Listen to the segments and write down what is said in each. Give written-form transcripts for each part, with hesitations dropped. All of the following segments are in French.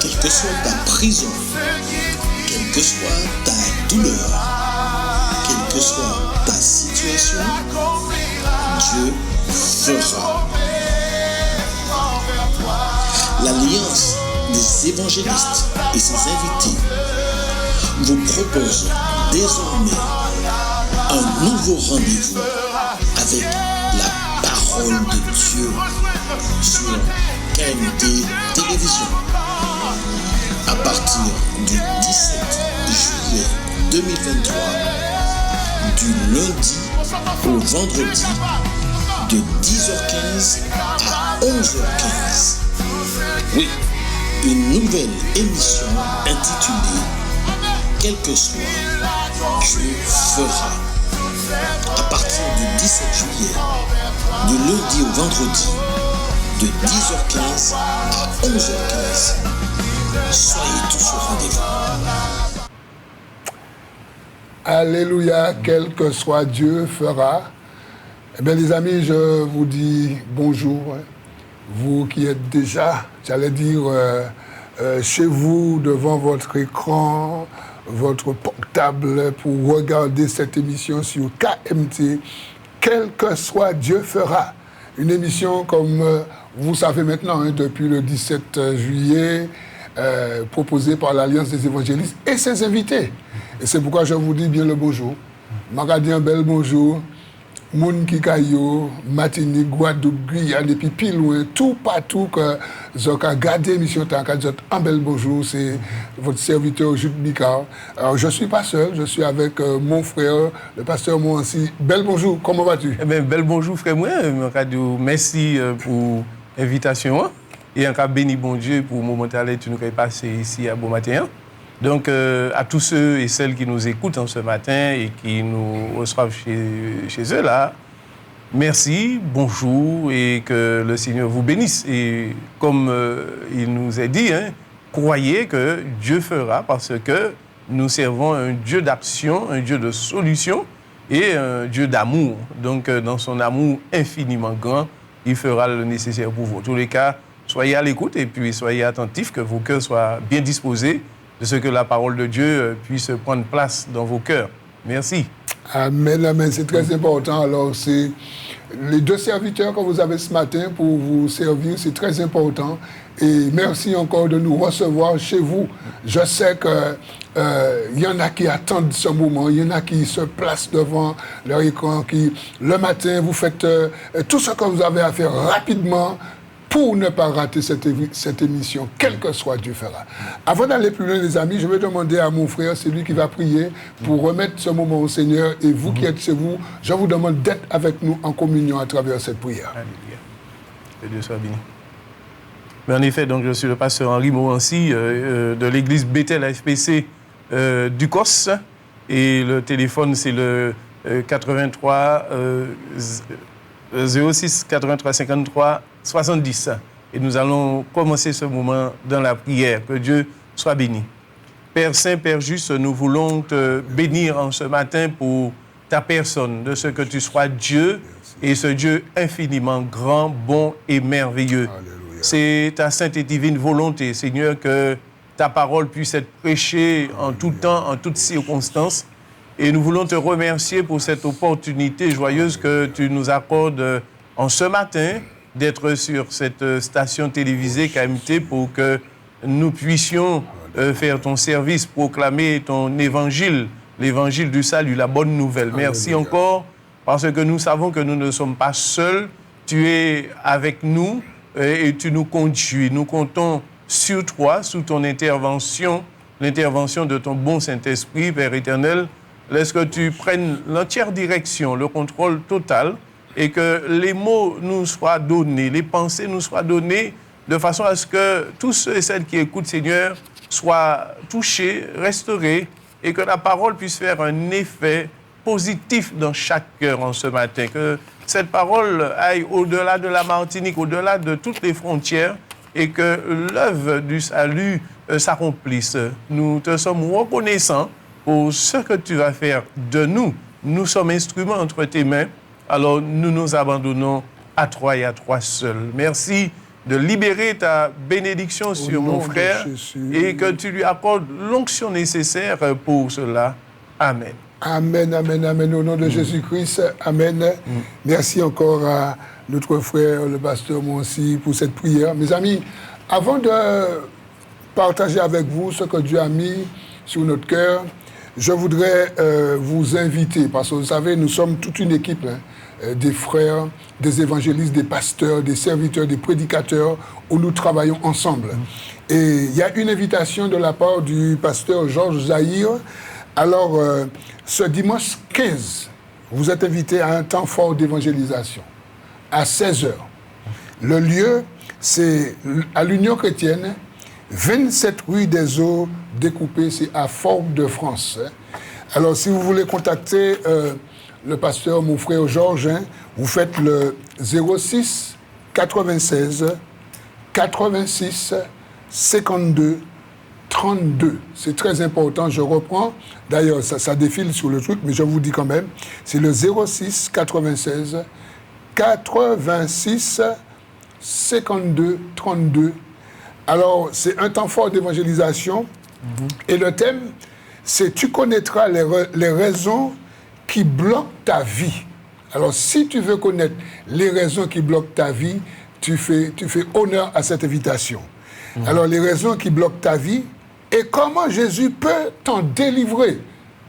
Quelle que soit ta prison, quelle que soit ta douleur, quelle que soit ta situation, Dieu fera. L'Alliance des évangélistes et ses invités vous propose désormais un nouveau rendez-vous avec la parole de Dieu sur KMT Télévision. À partir du 17 juillet 2023, du lundi au vendredi, de 10h15 à 11h15. Oui, une nouvelle émission intitulée « Quel que soit, Dieu fera ». À partir du 17 juillet, du lundi au vendredi, de 10h15 à 11h15. Soyez tous au rendez-vous. Alléluia, quel que soit Dieu fera. Eh bien les amis, je vous dis bonjour. Vous qui êtes déjà, j'allais dire, chez vous, devant votre écran, votre portable, pour regarder cette émission sur KMT, quel que soit Dieu fera. Une émission comme vous savez maintenant, depuis le 17 juillet, proposée par l'Alliance des évangélistes et ses invités. Et c'est pourquoi je vous dis bien le bonjour. Je un bel bonjour. Moun qui Kayo, Martinique, Guadeloupe, Guyane, et puis plus loin, tout partout que vous avez gardé l'émission, un bel bonjour, c'est votre serviteur Jude Bicard. Alors je ne suis pas seul, je suis avec mon frère, le pasteur Moansi. Bel bonjour, comment vas-tu? Eh bien, bel bonjour frère moi, merci pour l'invitation et encore béni bon Dieu pour le moment où tu nous as passé ici à Bon Matin. Donc, à tous ceux et celles qui nous écoutent ce matin et qui nous reçoivent chez eux, là, merci, bonjour et que le Seigneur vous bénisse. Et comme il nous est dit, croyez que Dieu fera parce que nous servons un Dieu d'action, un Dieu de solution et un Dieu d'amour. Donc, dans son amour infiniment grand, il fera le nécessaire pour vous. En tous les cas, soyez à l'écoute et puis soyez attentifs, que vos cœurs soient bien disposés de ce que la parole de Dieu puisse prendre place dans vos cœurs. Merci. Amen, amen. C'est très important. Alors, c'est les deux serviteurs que vous avez ce matin pour vous servir, c'est très important. Et merci encore de nous recevoir chez vous. Je sais qu'il y en a qui attendent ce moment, il y en a qui se placent devant leur écran, qui, le matin, vous faites tout ce que vous avez à faire rapidement pour ne pas rater cette émission, quel que soit Dieu fera. Avant d'aller plus loin, les amis, je vais demander à mon frère, c'est lui qui va prier, pour remettre ce moment au Seigneur. Et vous qui êtes chez vous, je vous demande d'être avec nous en communion à travers cette prière. Alléluia. Que Dieu soit béni. Mais en effet, donc, je suis le pasteur Henri Moansi de l'église Bethel FPC du COS. Et le téléphone, c'est le 83 06 83 53 70. Et nous allons commencer ce moment dans la prière. Que Dieu soit béni. Père Saint, Père Juste, nous voulons te bénir en ce matin pour ta personne, de ce que tu sois Dieu, et ce Dieu infiniment grand, bon et merveilleux. Alléluia. C'est ta sainte et divine volonté, Seigneur, que ta parole puisse être prêchée en tout temps, en toutes circonstances. Et nous voulons te remercier pour cette opportunité joyeuse que tu nous accordes en ce matin d'être sur cette station télévisée KMT pour que nous puissions faire ton service, proclamer ton évangile, l'évangile du salut, la bonne nouvelle. Merci encore parce que nous savons que nous ne sommes pas seuls. Tu es avec nous et tu nous conduis. Nous comptons sur toi, sous ton intervention, l'intervention de ton bon Saint-Esprit, Père éternel. Laisse que tu prennes l'entière direction, le contrôle total, et que les mots nous soient donnés, les pensées nous soient données, de façon à ce que tous ceux et celles qui écoutent, Seigneur, soient touchés, restaurés, et que la parole puisse faire un effet positif dans chaque cœur en ce matin. Que cette parole aille au-delà de la Martinique, au-delà de toutes les frontières, et que l'œuvre du salut s'accomplisse. Nous te sommes reconnaissants pour ce que tu vas faire de nous. Nous sommes instruments entre tes mains, alors nous nous abandonnons à toi et à toi seul. Merci de libérer ta bénédiction sur mon frère et que tu lui accordes l'onction nécessaire pour cela. Amen. Amen, amen, amen. Au nom de Jésus-Christ, amen. Merci encore à notre frère, le pasteur Monsi, pour cette prière. Mes amis, avant de partager avec vous ce que Dieu a mis sur notre cœur, je voudrais vous inviter, parce que vous savez, nous sommes toute une équipe, des frères, des évangélistes, des pasteurs, des serviteurs, des prédicateurs, où nous travaillons ensemble. Et il y a une invitation de la part du pasteur Georges Zahir. Alors, ce dimanche 15, vous êtes invités à un temps fort d'évangélisation, à 16h. Le lieu, c'est à l'Union chrétienne, 27 rue des Eaux découpées, c'est à Fort-de-France. Alors, si vous voulez contacter le pasteur, mon frère Georges, vous faites le 06 96 86 52 32. C'est très important, je reprends. D'ailleurs, ça défile sur le truc, mais je vous dis quand même, c'est le 06 96 86 52 32. Alors, c'est un temps fort d'évangélisation. Et le thème, c'est « Tu connaîtras les raisons qui bloquent ta vie ». Alors, si tu veux connaître les raisons qui bloquent ta vie, tu fais honneur à cette invitation. Alors, les raisons qui bloquent ta vie et comment Jésus peut t'en délivrer.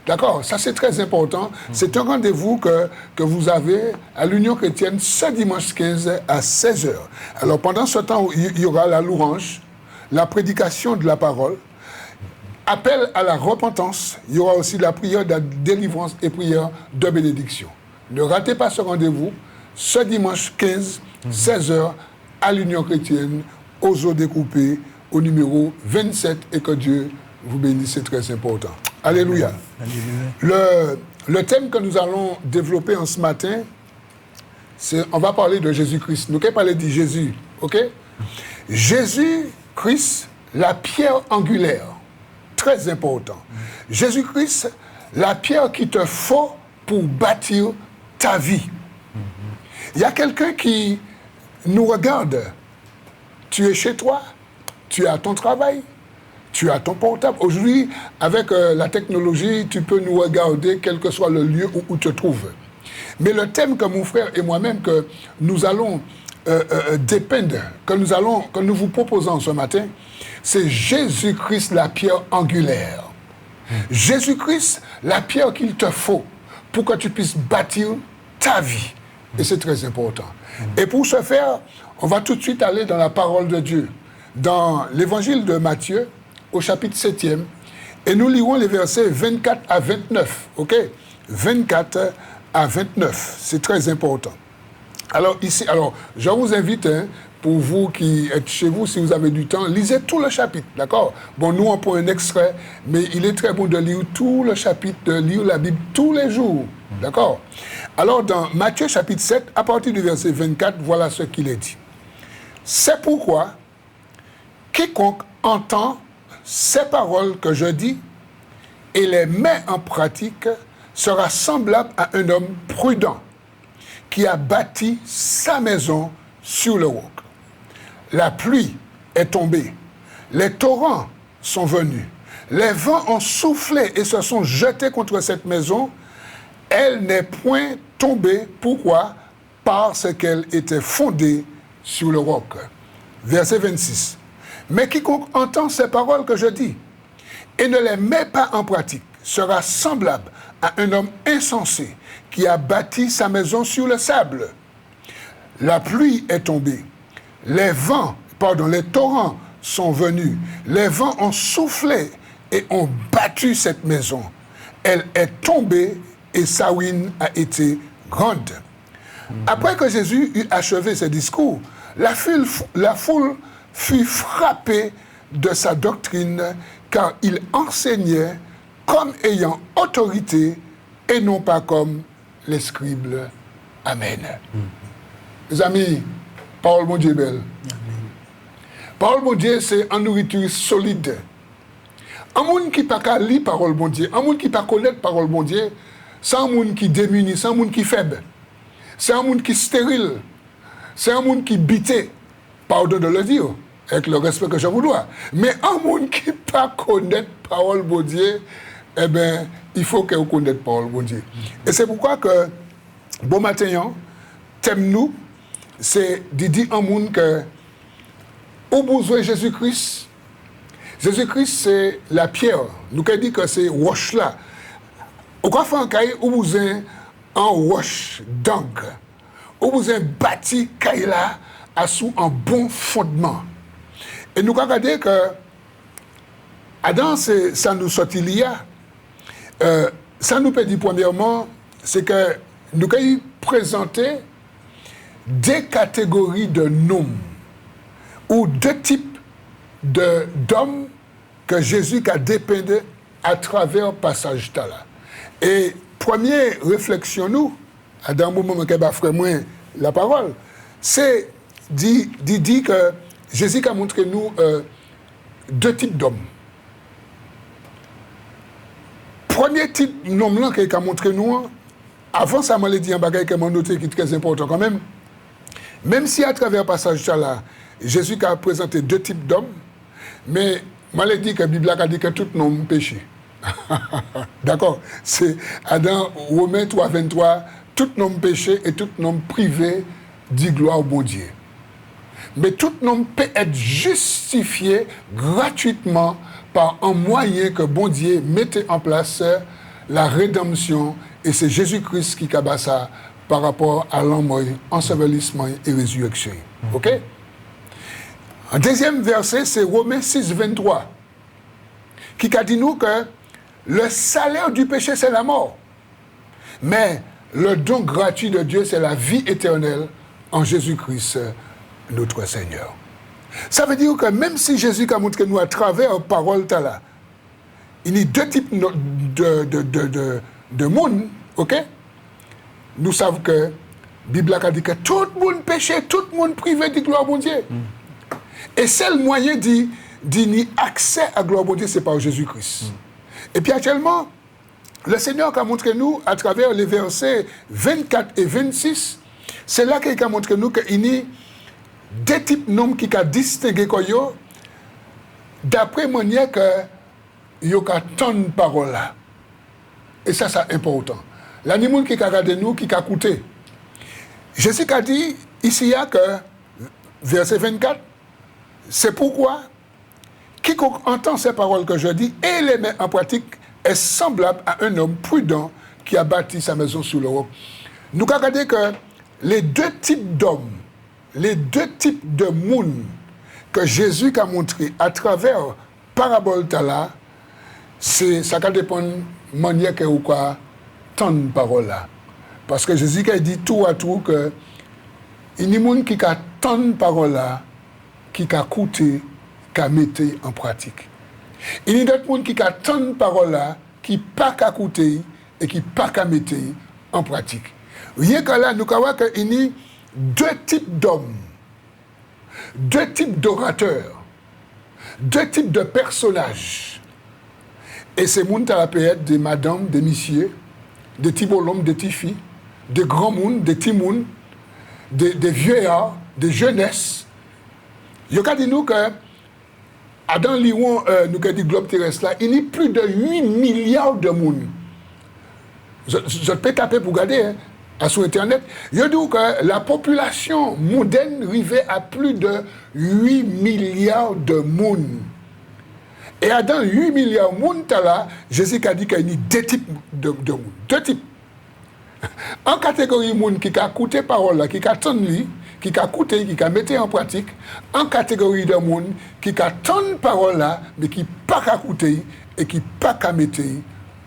D'accord? Ça, c'est très important. C'est un rendez-vous que vous avez à l'Union chrétienne ce dimanche 15 à 16h. Alors, pendant ce temps, il y aura la louange, la prédication de la parole, appel à la repentance. Il y aura aussi la prière de délivrance et prière de bénédiction. Ne ratez pas ce rendez-vous ce dimanche 15, 16h à l'Union chrétienne, aux Eaux découpées, au numéro 27, et que Dieu vous bénisse, c'est très important. Alléluia. Le thème que nous allons développer en ce matin, c'est, on va parler de Jésus-Christ. Nous allons parler de Jésus, ok? Jésus-Christ, la pierre angulaire, très important. Jésus-Christ, la pierre qu'il te faut pour bâtir ta vie. Il y a quelqu'un qui nous regarde. Tu es chez toi, tu es à ton travail, tu as ton portable. Aujourd'hui, avec la technologie, tu peux nous regarder quel que soit le lieu où tu te trouves. Mais le thème que mon frère et moi-même, que nous allons dépeindre, que nous vous proposons ce matin, c'est Jésus-Christ, la pierre angulaire. Jésus-Christ, la pierre qu'il te faut pour que tu puisses bâtir ta vie. Et c'est très important. Et pour ce faire, on va tout de suite aller dans la parole de Dieu, dans l'évangile de Matthieu, au chapitre 7e, et nous lirons les versets 24 à 29, ok? 24 à 29, c'est très important. Alors ici, je vous invite, pour vous qui êtes chez vous, si vous avez du temps, lisez tout le chapitre, d'accord? Bon, nous on prend un extrait, mais il est très bon de lire tout le chapitre, de lire la Bible tous les jours, d'accord? Alors dans Matthieu chapitre 7, à partir du verset 24, voilà ce qu'il est dit. C'est pourquoi quiconque entend ces paroles que je dis et les met en pratique sera semblable à un homme prudent qui a bâti sa maison sur le roc. La pluie est tombée, les torrents sont venus, les vents ont soufflé et se sont jetés contre cette maison. Elle n'est point tombée. Pourquoi? Parce qu'elle était fondée sur le roc. Verset 26. Mais quiconque entend ces paroles que je dis et ne les met pas en pratique sera semblable à un homme insensé qui a bâti sa maison sur le sable. La pluie est tombée, les torrents sont venus, les vents ont soufflé et ont battu cette maison. Elle est tombée et sa ruine a été grande. Après que Jésus eut achevé ses discours, la foule fut frappée de sa doctrine, car il enseignait comme ayant autorité et non pas comme les scribes. Amen. Mes amis, parole mon Dieu belle. Parole mon Dieu, c'est une nourriture solide. Un monde qui n'a pas lire parole mon Dieu, un monde qui n'a pas connaître parole mon Dieu, c'est un monde qui démuni, c'est un monde qui est faible, c'est un monde qui est stérile, c'est un monde qui est bité. pardon de le dire, avec le respect que je vous dois. Mais un monde qui ne pas connaître parole de Dieu, eh bien, il faut que vous connaissiez parole de Dieu. Et c'est pourquoi que, bon matin, thème nous, c'est de dire un monde que, au besoin de Jésus-Christ, Jésus-Christ, c'est la pierre. Nous avons dit que c'est roche là. Au cas où vous besoin un roche d'encre, vous besoin bâti là sous un bon fondement. Et nous avons regardé que Adam, ça nous sortit l'IA. Ça nous peut dire premièrement, c'est que nous avons présenté deux catégories de noms ou deux types d'hommes que Jésus a dépeints à travers le passage là. Et première réflexion, nous, dans le moment où je vais la parole, c'est de dire que Jésus a montré nous deux types d'hommes. Premier type d'homme qu'il a montré nous, avant ça m'a dit un bagage que m'a noté qui est très important quand même. Même si à travers le passage là, Jésus a présenté deux types d'hommes, mais m'a dit que la Bible a dit que tout homme péché. D'accord? C'est dans Romains 3, 23, tout homme péché et tout homme privé dit gloire au bon Dieu. Mais tout homme peut être justifié gratuitement par un moyen que bon Dieu mettait en place, la rédemption, et c'est Jésus-Christ qui a ça par rapport à l'enmoi, ensevelissement et résurrection. OK? Un deuxième verset, c'est Romains 6, 23, qui a dit nous que le salaire du péché, c'est la mort. Mais le don gratuit de Dieu, c'est la vie éternelle en Jésus-Christ, notre Seigneur. Ça veut dire que même si Jésus a montré nous à travers la parole, il y a deux types de monde, ok? Nous savons que la Bible a dit que tout le monde péché, tout le monde privé de gloire à Dieu. Et c'est le moyen d'y accès à gloire à Dieu, c'est par Jésus-Christ. Et puis actuellement, le Seigneur a montré nous, à travers les versets 24 et 26, c'est là qu'il a montré nous qu'il y a des types d'hommes qui ont distingué d'après manière que il y a tant de paroles là. Et ça, c'est important. L'animal qui a regardé nous, qui a écouté. Jésus a dit, ici, il y a que, verset 24, c'est pourquoi, quiconque entend ces paroles que je dis et les met en pratique est semblable à un homme prudent qui a bâti sa maison sur le roc. Nous avons regardé que les deux types d'hommes, les deux types de monde que Jésus a montré à travers la parabole là, ça dépend de la manière que vous avez tant de paroles là. Parce que Jésus a dit tout à tout que il y a des gens qui ont tant de paroles là, qui ont écouté, qui ont mis en pratique. Il y a d'autres gens qui ont tant de paroles là, qui n'ont pas écouté et qui n'ont pas mis en pratique. Rien que là, nous avons qu'il y a deux types d'hommes, deux types d'orateurs, deux types de personnages. Et ces gens à la période des madames, des messieurs, des petits bonhommes, des petites filles, des grands mondes, des petits mondes, des vieillards, des jeunesses. Il y a dit nous que Adam Lion, nous avons dit globe terrestre là, il y a plus de 8 milliards de monde. Je peux taper pour regarder sur Internet. Je dis que la population mondaine arrivait à plus de 8 milliards de monde. Et dans 8 milliards de monde, Jésus a dit qu'il y a deux types de monde. Deux types. En catégorie de monde qui a écouté parole, qui a entendu, qui a écouté, qui a mis en pratique. En catégorie de monde qui a entendu parole, mais qui n'a pas écouté et qui n'a pas mis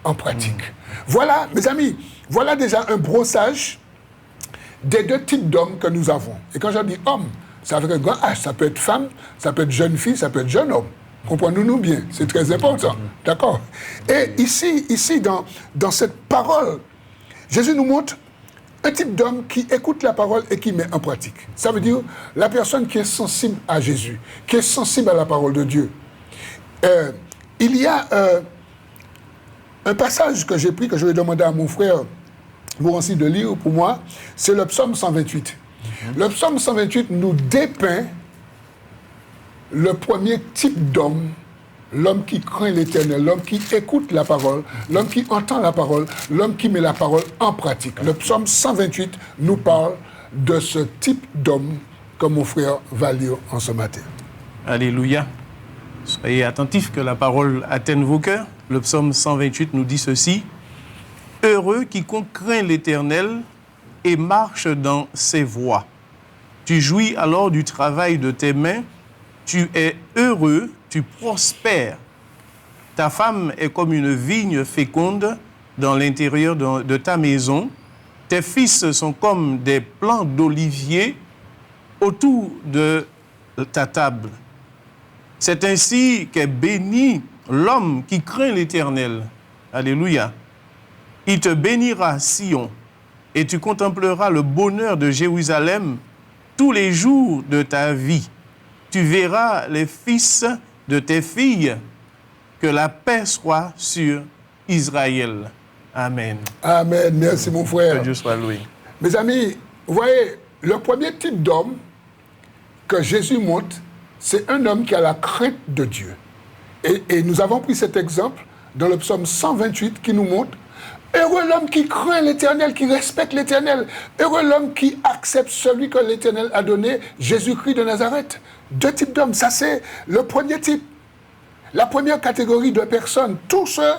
en pratique. Voilà, mes amis, voilà déjà un brossage des deux types d'hommes que nous avons. Et quand je dis homme, ça veut dire un grand H. Ça peut être femme, ça peut être jeune fille, ça peut être jeune homme. Comprenons-nous bien, c'est très important. D'accord? Et ici dans cette parole, Jésus nous montre un type d'homme qui écoute la parole et qui met en pratique. Ça veut dire la personne qui est sensible à Jésus, qui est sensible à la parole de Dieu. Il y a un passage que j'ai pris, que je vais demander à mon frère Morancy de lire pour moi, c'est le psaume 128. Le psaume 128 nous dépeint le premier type d'homme, l'homme qui craint l'Éternel, l'homme qui écoute la parole, l'homme qui entend la parole, l'homme qui met la parole en pratique. Le psaume 128 nous parle de ce type d'homme que mon frère va lire en ce matin. Alléluia. Soyez attentifs que la parole atteigne vos cœurs. Le psaume 128 nous dit ceci. « Heureux quiconque craint l'Éternel et marche dans ses voies. Tu jouis alors du travail de tes mains. Tu es heureux, tu prospères. Ta femme est comme une vigne féconde dans l'intérieur de ta maison. Tes fils sont comme des plants d'olivier autour de ta table. C'est ainsi qu'est béni l'homme qui craint l'Éternel. » Alléluia. « Il te bénira, Sion, et tu contempleras le bonheur de Jérusalem tous les jours de ta vie. Tu verras les fils de tes filles, que la paix soit sur Israël. » Amen. Amen. Merci, mon frère. Que Dieu soit loué. Mes amis, vous voyez, le premier type d'homme que Jésus montre, c'est un homme qui a la crainte de Dieu. Et nous avons pris cet exemple dans le psaume 128 qui nous montre heureux l'homme qui craint l'Éternel, qui respecte l'Éternel. Heureux l'homme qui accepte celui que l'Éternel a donné, Jésus-Christ de Nazareth. Deux types d'hommes, ça c'est le premier type. La première catégorie de personnes, tous ceux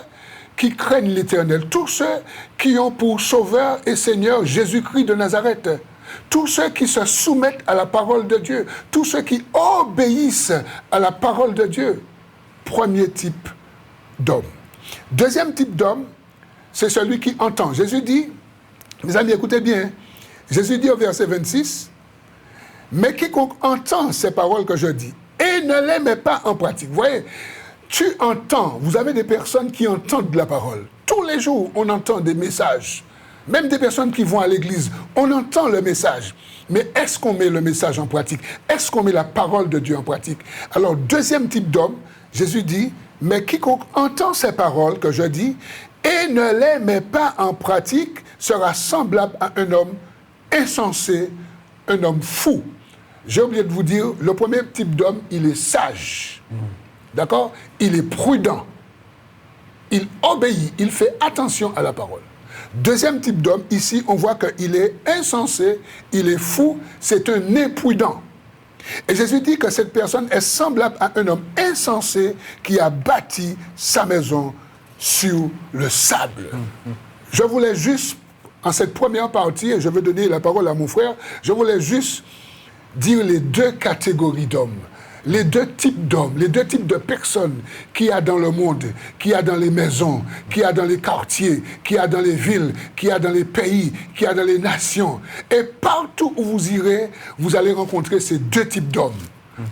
qui craignent l'Éternel, tous ceux qui ont pour sauveur et Seigneur Jésus-Christ de Nazareth. Tous ceux qui se soumettent à la parole de Dieu, tous ceux qui obéissent à la parole de Dieu. Premier type d'homme. Deuxième type d'homme, c'est celui qui entend. Jésus dit, mes amis, écoutez bien, Jésus dit au verset 26, « Mais quiconque entend ces paroles que je dis et ne les met pas en pratique. » Vous voyez, tu entends, vous avez des personnes qui entendent la parole. Tous les jours, on entend des messages. Même des personnes qui vont à l'église, on entend le message. Mais est-ce qu'on met le message en pratique? Est-ce qu'on met la parole de Dieu en pratique? Alors, deuxième type d'homme, Jésus dit, « Mais quiconque entend ces paroles que je dis et ne les met pas en pratique sera semblable à un homme insensé, un homme fou. » J'ai oublié de vous dire, le premier type d'homme, il est sage. D'accord? Il est prudent. Il obéit, il fait attention à la parole. Deuxième type d'homme, ici, on voit qu'il est insensé, il est fou, c'est un imprudent. Et Jésus dit que cette personne est semblable à un homme insensé qui a bâti sa maison sur le sable. Je voulais juste, en cette première partie, et je vais donner la parole à mon frère, je voulais juste dire les deux catégories d'hommes. Les deux types d'hommes, les deux types de personnes qu'il y a dans le monde, qu'il y a dans les maisons, qu'il y a dans les quartiers, qu'il y a dans les villes, qu'il y a dans les pays, qu'il y a dans les nations. Et partout où vous irez, vous allez rencontrer ces deux types d'hommes.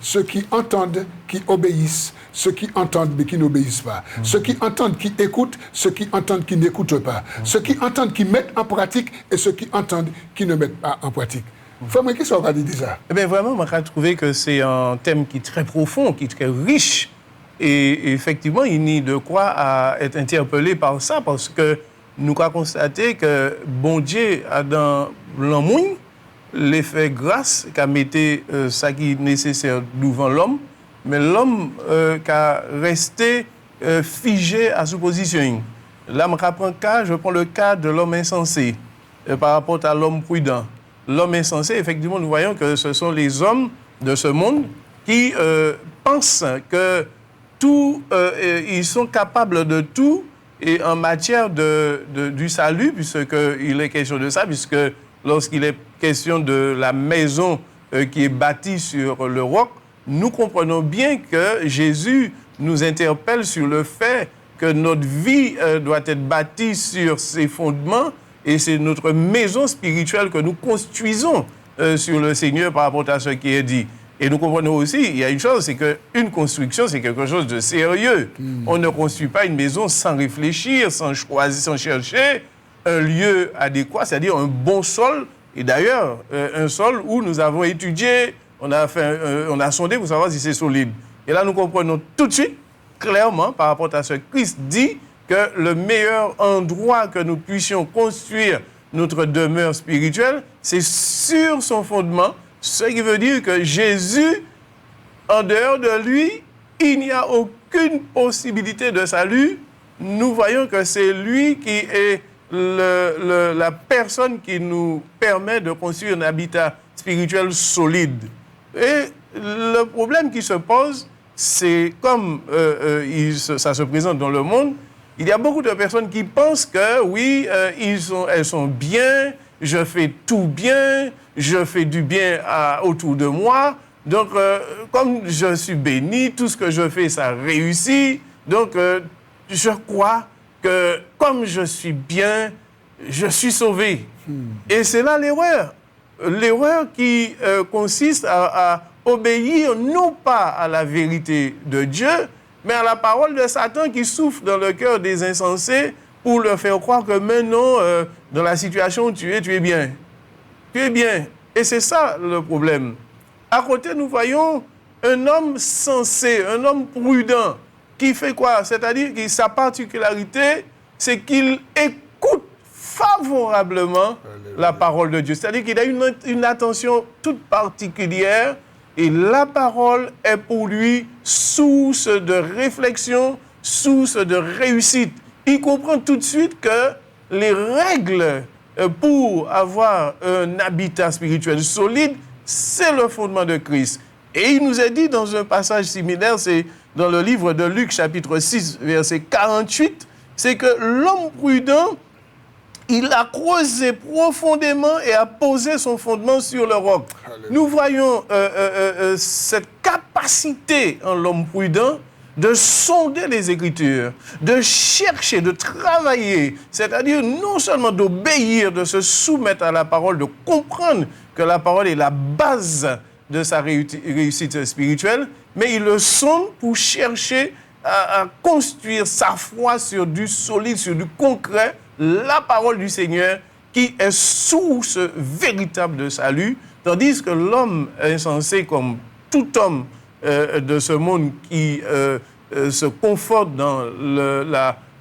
Ceux qui entendent, qui obéissent, ceux qui entendent mais qui n'obéissent pas. Ceux qui entendent, qui écoutent, ceux qui entendent, qui n'écoutent pas. Ceux qui entendent, qui mettent en pratique et ceux qui entendent, qui ne mettent pas en pratique. Frère, qu'est-ce qu'on va dire ça? Eh bien, vraiment, on va trouver que c'est un thème qui est très profond, qui est très riche. Et effectivement, il n'y a de quoi à être interpellé par ça, parce que nous avons constaté que bon Dieu a dans l'homme l'effet grâce qu'a mis ça qui est nécessaire devant l'homme, mais l'homme qui a resté figé à sa position. Là, je prends le cas de l'homme insensé par rapport à l'homme prudent. L'homme insensé, effectivement, nous voyons que ce sont les hommes de ce monde qui pensent que tout, ils sont capables de tout et en matière du salut, puisqu'il est question de ça, puisque lorsqu'il est question de la maison qui est bâtie sur le roc, nous comprenons bien que Jésus nous interpelle sur le fait que notre vie doit être bâtie sur ses fondements. Et c'est notre maison spirituelle que nous construisons sur le Seigneur par rapport à ce qui est dit. Et nous comprenons aussi, il y a une chose, c'est qu'une construction, c'est quelque chose de sérieux. On ne construit pas une maison sans réfléchir, sans choisir, sans chercher un lieu adéquat, c'est-à-dire un bon sol. Et d'ailleurs, un sol où nous avons étudié, on a sondé pour savoir si c'est solide. Et là, nous comprenons tout de suite, clairement, par rapport à ce que Christ dit, que le meilleur endroit que nous puissions construire notre demeure spirituelle, c'est sur son fondement, ce qui veut dire que Jésus En dehors de lui, il n'y a aucune possibilité de salut. Nous voyons que c'est lui qui est la personne qui nous permet de construire un habitat spirituel solide. Et le problème qui se pose, c'est comme ça se présente dans le monde, il y a beaucoup de personnes qui pensent que oui, elles sont bien, je fais tout bien, je fais du bien autour de moi. Donc, comme je suis béni, tout ce que je fais, ça réussit. Donc, je crois que comme je suis bien, je suis sauvé. Et c'est là l'erreur. L'erreur qui consiste à obéir non pas à la vérité de Dieu, mais à la parole de Satan qui souffle dans le cœur des insensés pour leur faire croire que maintenant, dans la situation où tu es bien. Tu es bien. Et c'est ça le problème. À côté, nous voyons un homme sensé, un homme prudent, qui fait quoi? C'est-à-dire que sa particularité, c'est qu'il écoute favorablement la parole de Dieu. C'est-à-dire qu'il a une attention toute particulière et la parole est pour lui source de réflexion, source de réussite. Il comprend tout de suite que les règles pour avoir un habitat spirituel solide, c'est le fondement de Christ. Et il nous est dit dans un passage similaire, c'est dans le livre de Luc, chapitre 6, verset 48, c'est que l'homme prudent, il a creusé profondément et a posé son fondement sur le roc. Alléluia. Nous voyons cette capacité en l'homme prudent de sonder les Écritures, de chercher, de travailler, c'est-à-dire non seulement d'obéir, de se soumettre à la parole, de comprendre que la parole est la base de sa réussite spirituelle, mais il le sonde pour chercher à construire sa foi sur du solide, sur du concret, la parole du Seigneur qui est source véritable de salut, tandis que l'homme insensé, comme tout homme de ce monde qui se conforte dans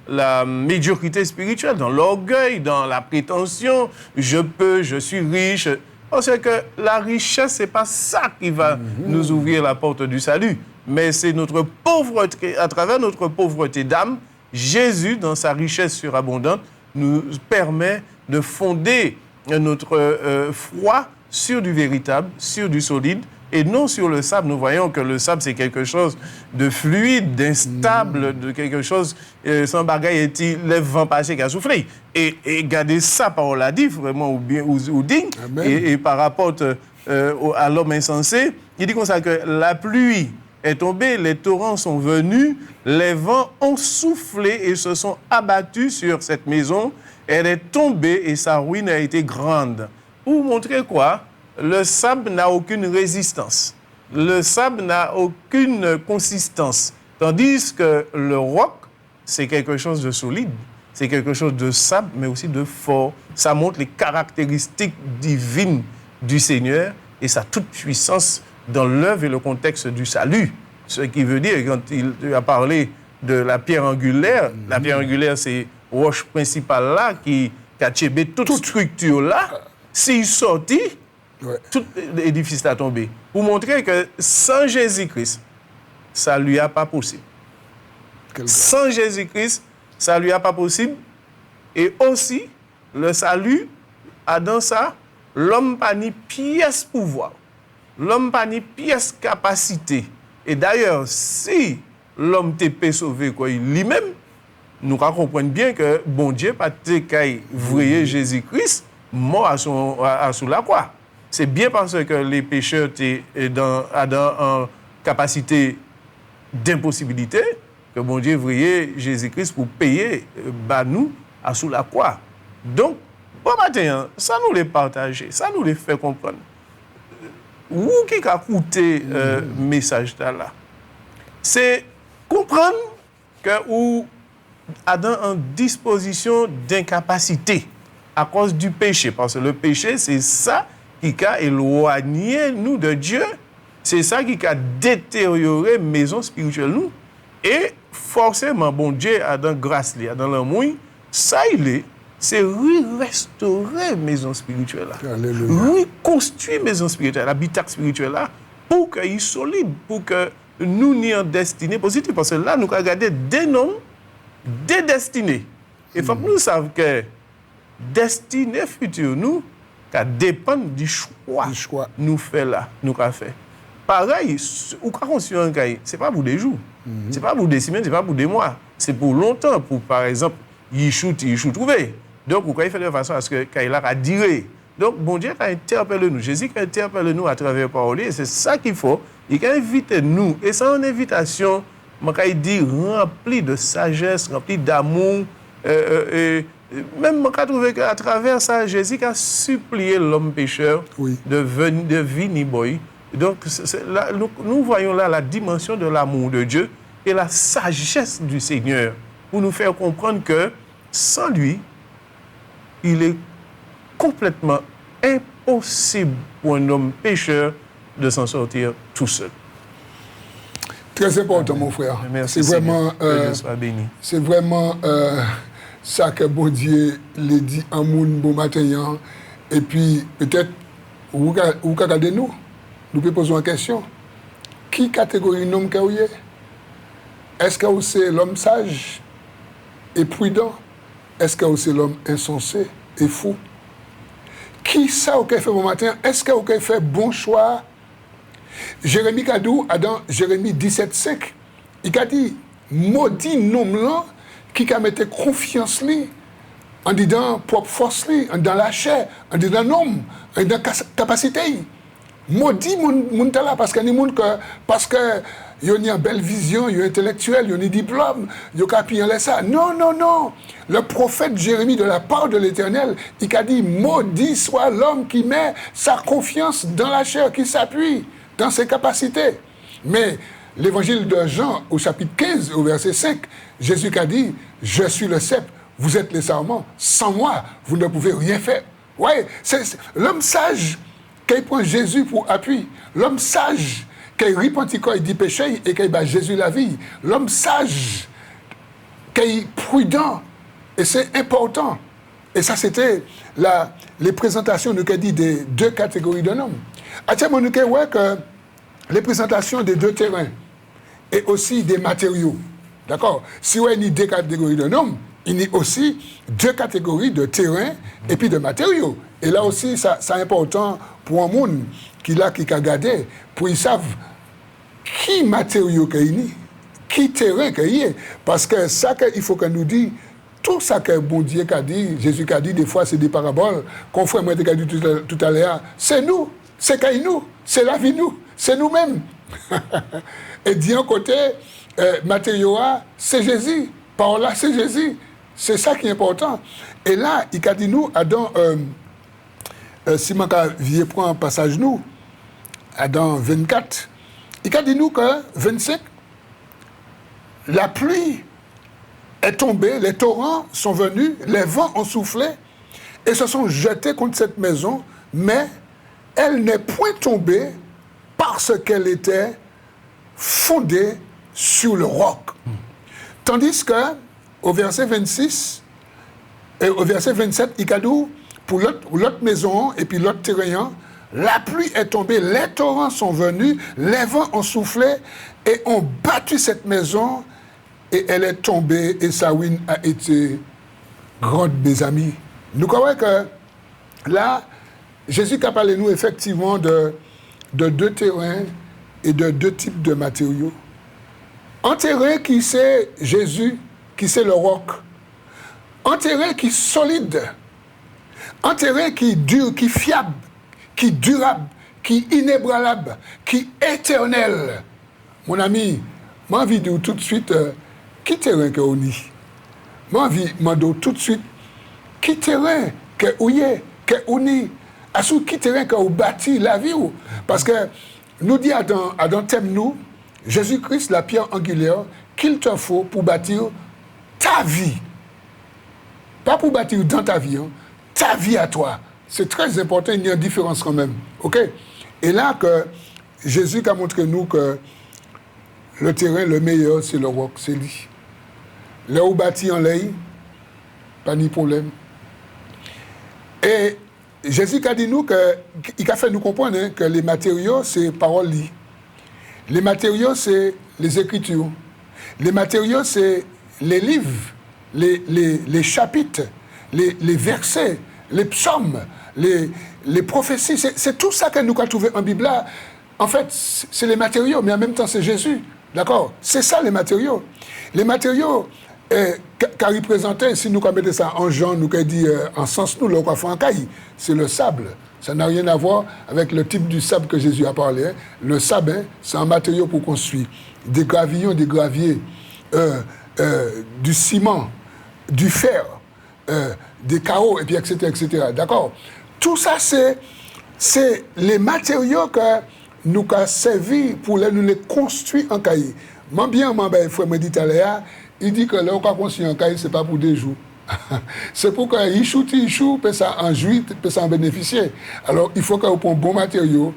la médiocrité spirituelle, dans l'orgueil, dans la prétention, je suis riche. On sait que la richesse, ce n'est pas ça qui va nous ouvrir la porte du salut, mais c'est notre pauvreté, à travers notre pauvreté d'âme, Jésus, dans sa richesse surabondante, nous permet de fonder notre foi sur du véritable, sur du solide, et non sur le sable. Nous voyons que le sable, c'est quelque chose de fluide, d'instable, de quelque chose sans bagaille, et le vent passé qui a soufflé. Et gardez ça, parole a dit, vraiment, ou digne, et par rapport à l'homme insensé, il dit comme ça que la pluie est tombée, les torrents sont venus, les vents ont soufflé et se sont abattus sur cette maison. Elle est tombée et sa ruine a été grande. Pour montrer quoi? Le sable n'a aucune résistance. Le sable n'a aucune consistance. Tandis que le roc, c'est quelque chose de solide. C'est quelque chose de stable, mais aussi de fort. Ça montre les caractéristiques divines du Seigneur et sa toute-puissance dans l'œuvre et le contexte du salut. Ce qui veut dire, quand il a parlé de la pierre angulaire, la pierre angulaire, c'est roche principale là, qui a tchébé toute structure là. S'il sortit, tout l'édifice a tombé. Pour montrer que sans Jésus-Christ, ça ne lui a pas possible. Sans Jésus-Christ, ça ne lui a pas possible. Et aussi, le salut a dans ça, l'homme n'a ni pièce pouvoir. L'homme n'a ni pièce capacité. Et d'ailleurs, si l'homme t'est sauvé lui-même, nous comprenons bien que bon Dieu n'a pas vrayé Jésus-Christ mort sous la croix. C'est bien parce que les pécheurs étaient en capacité d'impossibilité que bon Dieu vrayé Jésus-Christ pour payer nous sous la croix. Donc, bon matin, ça nous les partager, ça nous les fait comprendre. Où qui a coûté message là? C'est comprendre que ou Adam en disposition d'incapacité à cause du péché. Parce que le péché, c'est ça qui a éloigné nous de Dieu. C'est ça qui a détérioré la maison spirituelle nous. Et forcément, bon Dieu a dans grâce, dans l'amour, ça il est, c'est restaurer la maison spirituelle là. Reconstruire la maison spirituelle, l'habitat spirituel là, pour qu'il soit solide, pour que nous n'y en destinée positive. Parce que là, nous avons regardé des noms, des destinées. Et il faut que nous sachions que destinée future, nous, ça dépend du choix nous fait là, nous avons fait. Pareil, ou quand on suit un cas, ce n'est pas pour des jours, ce n'est pas pour des semaines, ce n'est pas pour des mois. C'est pour longtemps, pour par exemple, il shoot trouver. Donc, vous pouvez faire de façon à ce que il a duré. Donc, bon Dieu interpelle nous, Jésus interpelle nous à travers la parole, et c'est ça qu'il faut. Il invite nous, et c'est une invitation, je dis, remplie de sagesse, remplie d'amour, même je trouve qu'à travers ça, Jésus a supplié l'homme pécheur de venir boy. Donc, là, nous voyons là la dimension de l'amour de Dieu et la sagesse du Seigneur pour nous faire comprendre que sans lui, il est complètement impossible pour un homme pécheur de s'en sortir tout seul. Très important, mon frère. Merci, c'est vraiment, que Dieu soit béni. C'est vraiment ça que bon Dieu l'a dit en moun bon matin. Et puis, peut-être, vous regardez nous pouvons poser une question. Qui catégorie d'homme que vous êtes? Est-ce que vous êtes l'homme sage et prudent? Est-ce que vous êtes l'homme insensé et fou? Qui ça vous fait bon matin? Est-ce que vous avez fait bon choix? Jérémie Kadou, dans Jérémie 17,5, il a dit, maudit nom là, qui a mis confiance li, en disant propre force li, dans la chair, en disant nom, en dans capacité. Maudit moun là parce que y a une belle vision, y a intellectuel, y a un diplôme, y a capillé ça. Non. Le prophète Jérémie, de la part de l'Éternel, il a dit, maudit soit l'homme qui met sa confiance dans la chair, qui s'appuie dans ses capacités. Mais l'évangile de Jean, au chapitre 15, au verset 5, Jésus a dit, je suis le cep, vous êtes les sarments, sans moi, vous ne pouvez rien faire. Ouais, c'est l'homme sage qui prend Jésus pour appui. L'homme sage qui repentit quand il dit péché et qui bat Jésus la vie. L'homme sage qui est prudent. Et c'est important. Et ça, c'était les présentations nous dit des deux catégories de hommes. Actuellement, nous voyons que les présentations des deux terrains et aussi des matériaux. D'accord? Si on a deux catégories de hommes, il y a aussi deux catégories de terrain et puis de matériaux. Et là aussi, c'est important pour un monde qui a regardé, pour qu'ils savent qui matériaux qu'il y a, qui terrain qu'il y a. Parce que ça qu'il faut que nous disions, tout ça que bon Dieu a dit, Jésus a dit, des fois c'est des paraboles, qu'on frère moi a dit tout à l'heure, c'est nous, c'est nous, c'est la vie nous, c'est nous-mêmes. Et d'un côté, matériaux, c'est Jésus, par là c'est Jésus. C'est ça qui est important. Et là, il a dit nous, Adam, si je prends un passage nous, Adam 24, il a dit nous que 25, la pluie est tombée, les torrents sont venus, les vents ont soufflé et se sont jetés contre cette maison, mais elle n'est point tombée parce qu'elle était fondée sur le roc. Tandis que au verset 26 et au verset 27, il a dit pour l'autre maison et puis l'autre terrain, la pluie est tombée, les torrents sont venus, les vents ont soufflé et ont battu cette maison et elle est tombée et sa ruine a été grande, mes amis. Nous croyons que là, Jésus a parlé nous effectivement de deux terrains et de deux types de matériaux. Un terrain qui c'est Jésus, qui c'est le roc. Un terrain qui est solide. Un terrain qui est dur, qui est fiable, qui est durable, qui est inébranlable, qui est éternel. Mon ami, j'ai envie de dire tout de suite, qui terrain que on y? J'ai envie de dire tout de suite, qui terrain que on y est, que on y? Assou qui terrain que on bâtit la vie ou? Parce que nous dit à dans thème nous, Jésus-Christ, la pierre angulaire, qu'il te faut pour bâtir ta vie. Pas pour bâtir dans ta vie, hein, ta vie à toi. C'est très important, il y a une différence quand même. OK? Et là, que Jésus a montré nous que le terrain, le meilleur, c'est le roc, c'est lui. Là où bâti en l'air, pas ni problème. Et Jésus a dit nous il a fait nous comprendre hein, que les matériaux, c'est parole li. Les matériaux, c'est les Écritures. Les matériaux, c'est les livres, les chapitres, les versets, les psaumes, les prophéties. C'est tout ça que nous avons trouvé en Bible là. En fait, c'est les matériaux, mais en même temps, c'est Jésus. D'accord? C'est ça, les matériaux. Les matériaux, car ils présentaient, si nous mettons ça en genre, nous avons dit en sens, nous, le en caille, c'est le sable. Ça n'a rien à voir avec le type du sable que Jésus a parlé. Hein. Le sable, hein, c'est un matériau pour construire. Des gravillons, des graviers, du ciment, du fer, des carreaux, et puis etc., etc. D'accord? Tout ça, c'est les matériaux que nous avons servi pour nous les construire en cahier. Moi, bien, il faut me dire tout à l'heure, il dit que là, on construit en cahier, ce n'est pas pour des jours. C'est pour qu'il choue, peut ça en jouir, peut ça en bénéficier. Alors, il faut qu'on prenne bon matériau,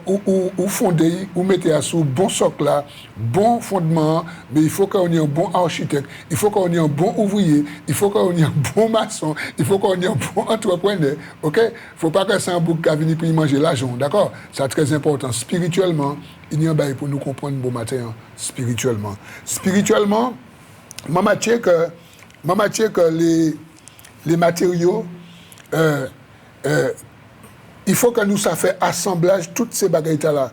ou fonder, ou mettez à sous bon socle là, bon fondement, mais il faut qu'on ait un bon architecte, il faut qu'on ait un bon ouvrier, il faut qu'on ait un bon maçon, il faut qu'on ait un bon entrepreneur, ok? Il ne faut pas que c'est un bouc qui a venu pour y manger l'argent, d'accord? C'est très important. Spirituellement, il y a un bail pour nous comprendre bon matin, spirituellement. Spirituellement, maman tient que les matériaux, il faut que nous ça fait assemblage toutes ces bagailles-là.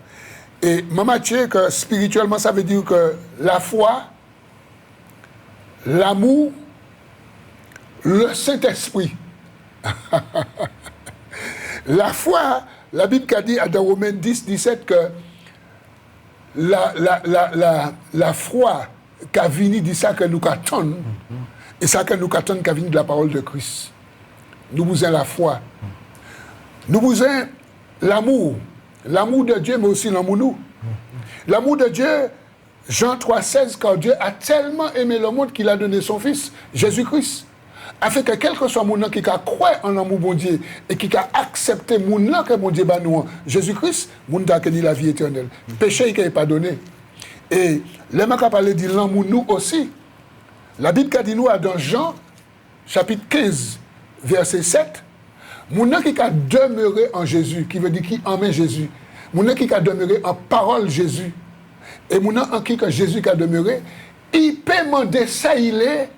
Et maman tient que spirituellement, ça veut dire que la foi, l'amour, le Saint-Esprit. La foi, la Bible a dit dans Romains 10, 17 que la foi qu'a venu dit ça que nous attendons, et ça que nous attendons qu'a venu de la parole de Christ. Nous vous avons la foi. Nous vous avons l'amour. L'amour de Dieu, mais aussi l'amour de nous. L'amour de Dieu, Jean 3,16, car Dieu a tellement aimé le monde qu'il a donné son Fils, Jésus-Christ. Afin que quel que soit mon nom qui a cru en l'amour bon Dieu et qui a accepté mon nom que mon Dieu bat nous, Jésus-Christ, mon Dieu a connu la vie éternelle. Péché qui n'est pas donné. Et les gens qui parlé de l'amour nous aussi. La Bible a dit nous dans Jean, chapitre 15, verset 7, mon nom qui a demeuré en Jésus, qui veut dire qui en met Jésus. Mon nom qui a demeuré en parole Jésus. Et mon nom en qui que Jésus a demeuré, il peut demander ça il est,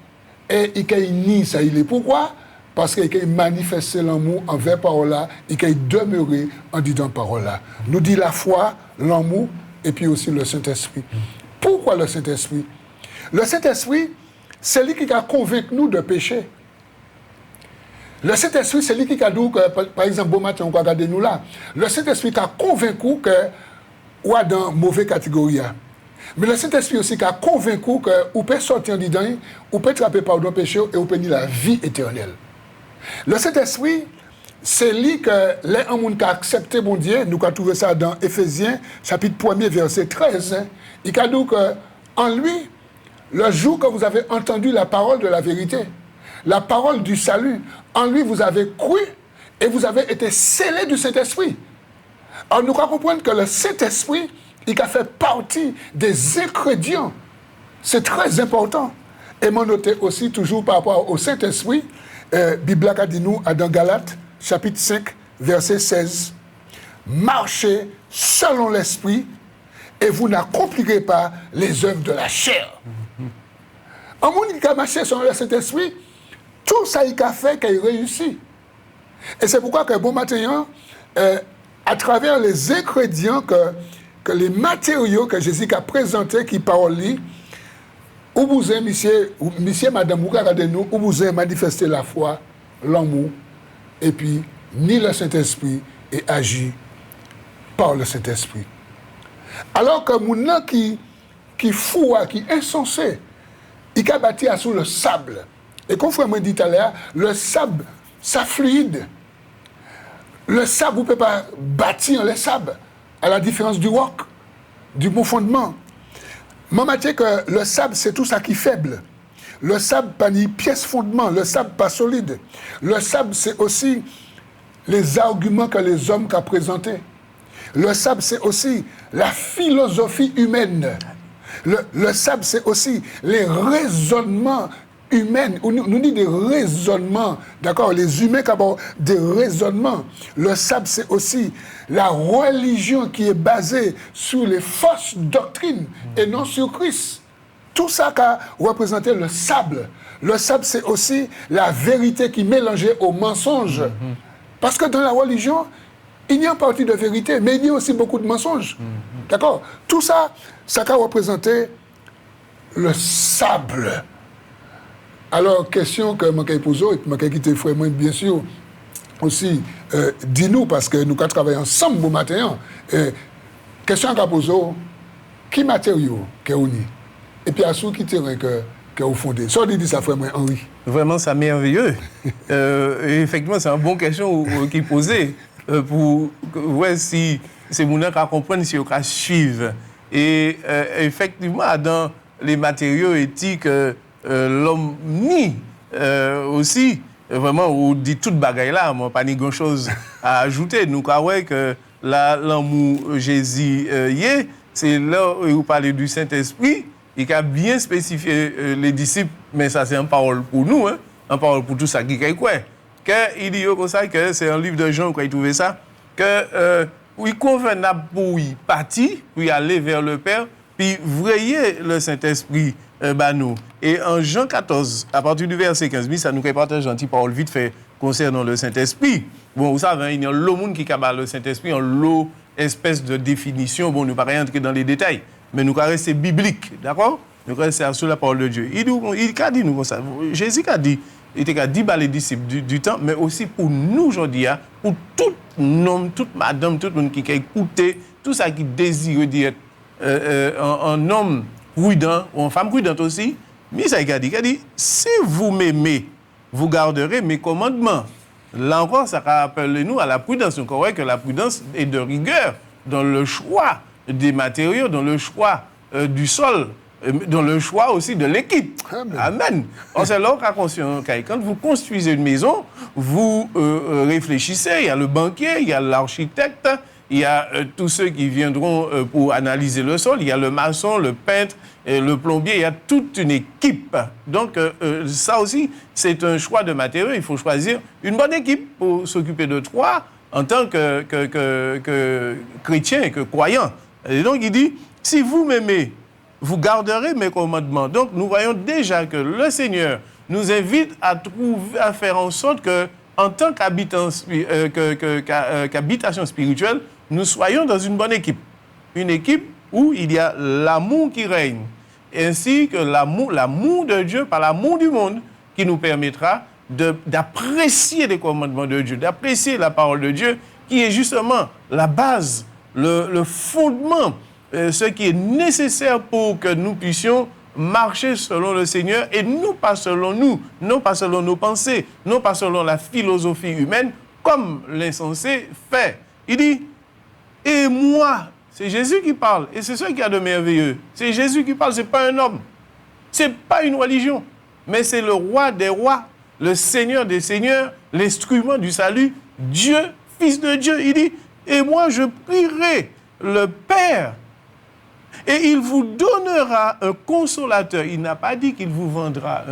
et il peut nier ça il est. Pourquoi? Parce qu'il a manifesté l'amour envers parole là, il a demeuré en disant parole là. Nous dit la foi, l'amour, et puis aussi le Saint-Esprit. Pourquoi le Saint-Esprit? Le Saint-Esprit, c'est lui qui a convaincu nous de péché. Le Saint-Esprit, c'est lui qui a dit que, par exemple, bon matin, on va regarder nous là. Le Saint-Esprit a convaincu que ou est dans mauvaise catégorie. Mais le Saint-Esprit aussi qui a convaincu que vous pouvez sortir dedans, vous pouvez attraper par le péché et vous pouvez la vie éternelle. Le Saint-Esprit, c'est lui que les gens qui ont accepté mon Dieu, nous avons trouvé ça dans Éphésiens, chapitre 1er, verset 13. Il a dit que en lui, le jour que vous avez entendu la parole de la vérité, la parole du salut, en lui vous avez cru et vous avez été scellés du Saint-Esprit. Alors nous comprenons que le Saint-Esprit, il a fait partie des ingrédients. C'est très important. Et m'en noter aussi toujours par rapport au Saint-Esprit, Bible a dit nous dans Galates, chapitre 5, verset 16. Marchez selon l'Esprit et vous n'accomplirez pas les œuvres de la chair. Un monde qui a marché selon le Saint-Esprit, tout ça il a fait qu'il réussit. Et c'est pourquoi que bon matin, à travers les ingrédients que les matériaux que Jésus a présentés, qui parlent, où vous avez, monsieur, madame, regardez-nous, où vous avez manifesté la foi, l'amour, et puis ni le Saint-Esprit et agit par le Saint-Esprit. Alors que mon nom qui fou, qui est insensé, il a bâti sous le sable. Et comme frère m'a dit tout à l'heure, le sable, ça fluide. Le sable, vous ne pouvez pas bâtir le sable, à la différence du roc, du bon fondement. Moi, je dis que le sable, c'est tout ça qui est faible. Le sable, pas ni pièce fondement, le sable, pas solide. Le sable, c'est aussi les arguments que les hommes ont présentés. Le sable, c'est aussi la philosophie humaine. Le sable, c'est aussi les raisonnements humaines, nous dit des raisonnements, d'accord, les humains qui ont des raisonnements. Le sable, c'est aussi la religion qui est basée sur les fausses doctrines et non sur Christ. Tout ça qu'a représenté le sable. Le sable, c'est aussi la vérité qui est mélangée au mensonge. Parce que dans la religion, il y a une partie de vérité, mais il y a aussi beaucoup de mensonges. D'accord? Tout ça, ça a représenté le sable. Alors, question que je pose, et je vais quitter frère, bien sûr, aussi, dis-nous, parce que nous travaillons ensemble au matin. Question que je pose, qui matériaux que vous avez? Et puis, à ce qui terrain que vous fondez. Ça, dit ça, frère Henri. Vraiment, c'est merveilleux. Effectivement, c'est une bonne question qui est posée pour voir si c'est mon qui comprendre, si on peut suivre. Et effectivement, dans les matériaux éthiques, l'homme nie aussi, vraiment, on dit toute bagaille là, moi, pas ni grand-chose à ajouter. Nous croyons que l'amour Jésus c'est là où vous parlez du Saint-Esprit. Il a bien spécifié les disciples, mais ça c'est une parole pour nous, hein, une parole pour tout ça qui est quoi. Il dit comme ça que c'est un livre de Jean quand il trouvait ça, que il convenable pour y partir, pour y aller vers le Père, puis voyez le Saint-Esprit nous. Et en Jean 14, à partir du verset 15, ça nous partage un petit parole vite fait concernant le Saint-Esprit. Bon, vous savez, il y a l'autre monde qui a le Saint-Esprit, en l'autre espèce de définition. Bon, nous ne pouvons pas rentrer dans les détails. Mais nous restons bibliques, d'accord? Nous restons sur la parole de Dieu. Il a dit nous comme ça. Jésus a dit, il a dit les disciples du temps, mais aussi pour nous aujourd'hui, pour tout homme, toute madame, tout le monde qui a écouté, tout ça qui désire d'être un homme prudent, ou une femme prudente aussi. Mais ça, il a dit, si vous m'aimez, vous garderez mes commandements. Là encore, ça rappelle nous à la prudence. Nous croyons que la prudence est de rigueur dans le choix des matériaux, dans le choix du sol, dans le choix aussi de l'équipe. Amen. C'est là qu'on a conscience. Quand vous construisez une maison, vous réfléchissez, il y a le banquier, il y a l'architecte, il y a tous ceux qui viendront pour analyser le sol, il y a le maçon, le peintre, le plombier, il y a toute une équipe. Donc ça aussi, c'est un choix de matériaux. Il faut choisir une bonne équipe pour s'occuper de toi en tant que chrétien, que croyant. Et donc, il dit, si vous m'aimez, vous garderez mes commandements. Donc, nous voyons déjà que le Seigneur nous invite à faire en sorte que, en tant qu'habitation spirituelle, nous soyons dans une bonne équipe. Une équipe où il y a l'amour qui règne, ainsi que l'amour de Dieu par l'amour du monde qui nous permettra d'apprécier les commandements de Dieu, d'apprécier la parole de Dieu, qui est justement la base, le fondement, ce qui est nécessaire pour que nous puissions marcher selon le Seigneur et non pas selon nous, non pas selon nos pensées, non pas selon la philosophie humaine, comme l'insensé fait. Il dit, et moi, c'est Jésus qui parle, et c'est ça qui a de merveilleux. C'est Jésus qui parle, ce n'est pas un homme, ce n'est pas une religion, mais c'est le roi des rois, le Seigneur des seigneurs, l'instrument du salut, Dieu, Fils de Dieu. Il dit, et moi je prierai le Père, et il vous donnera un consolateur. Il n'a pas dit qu'il vous vendra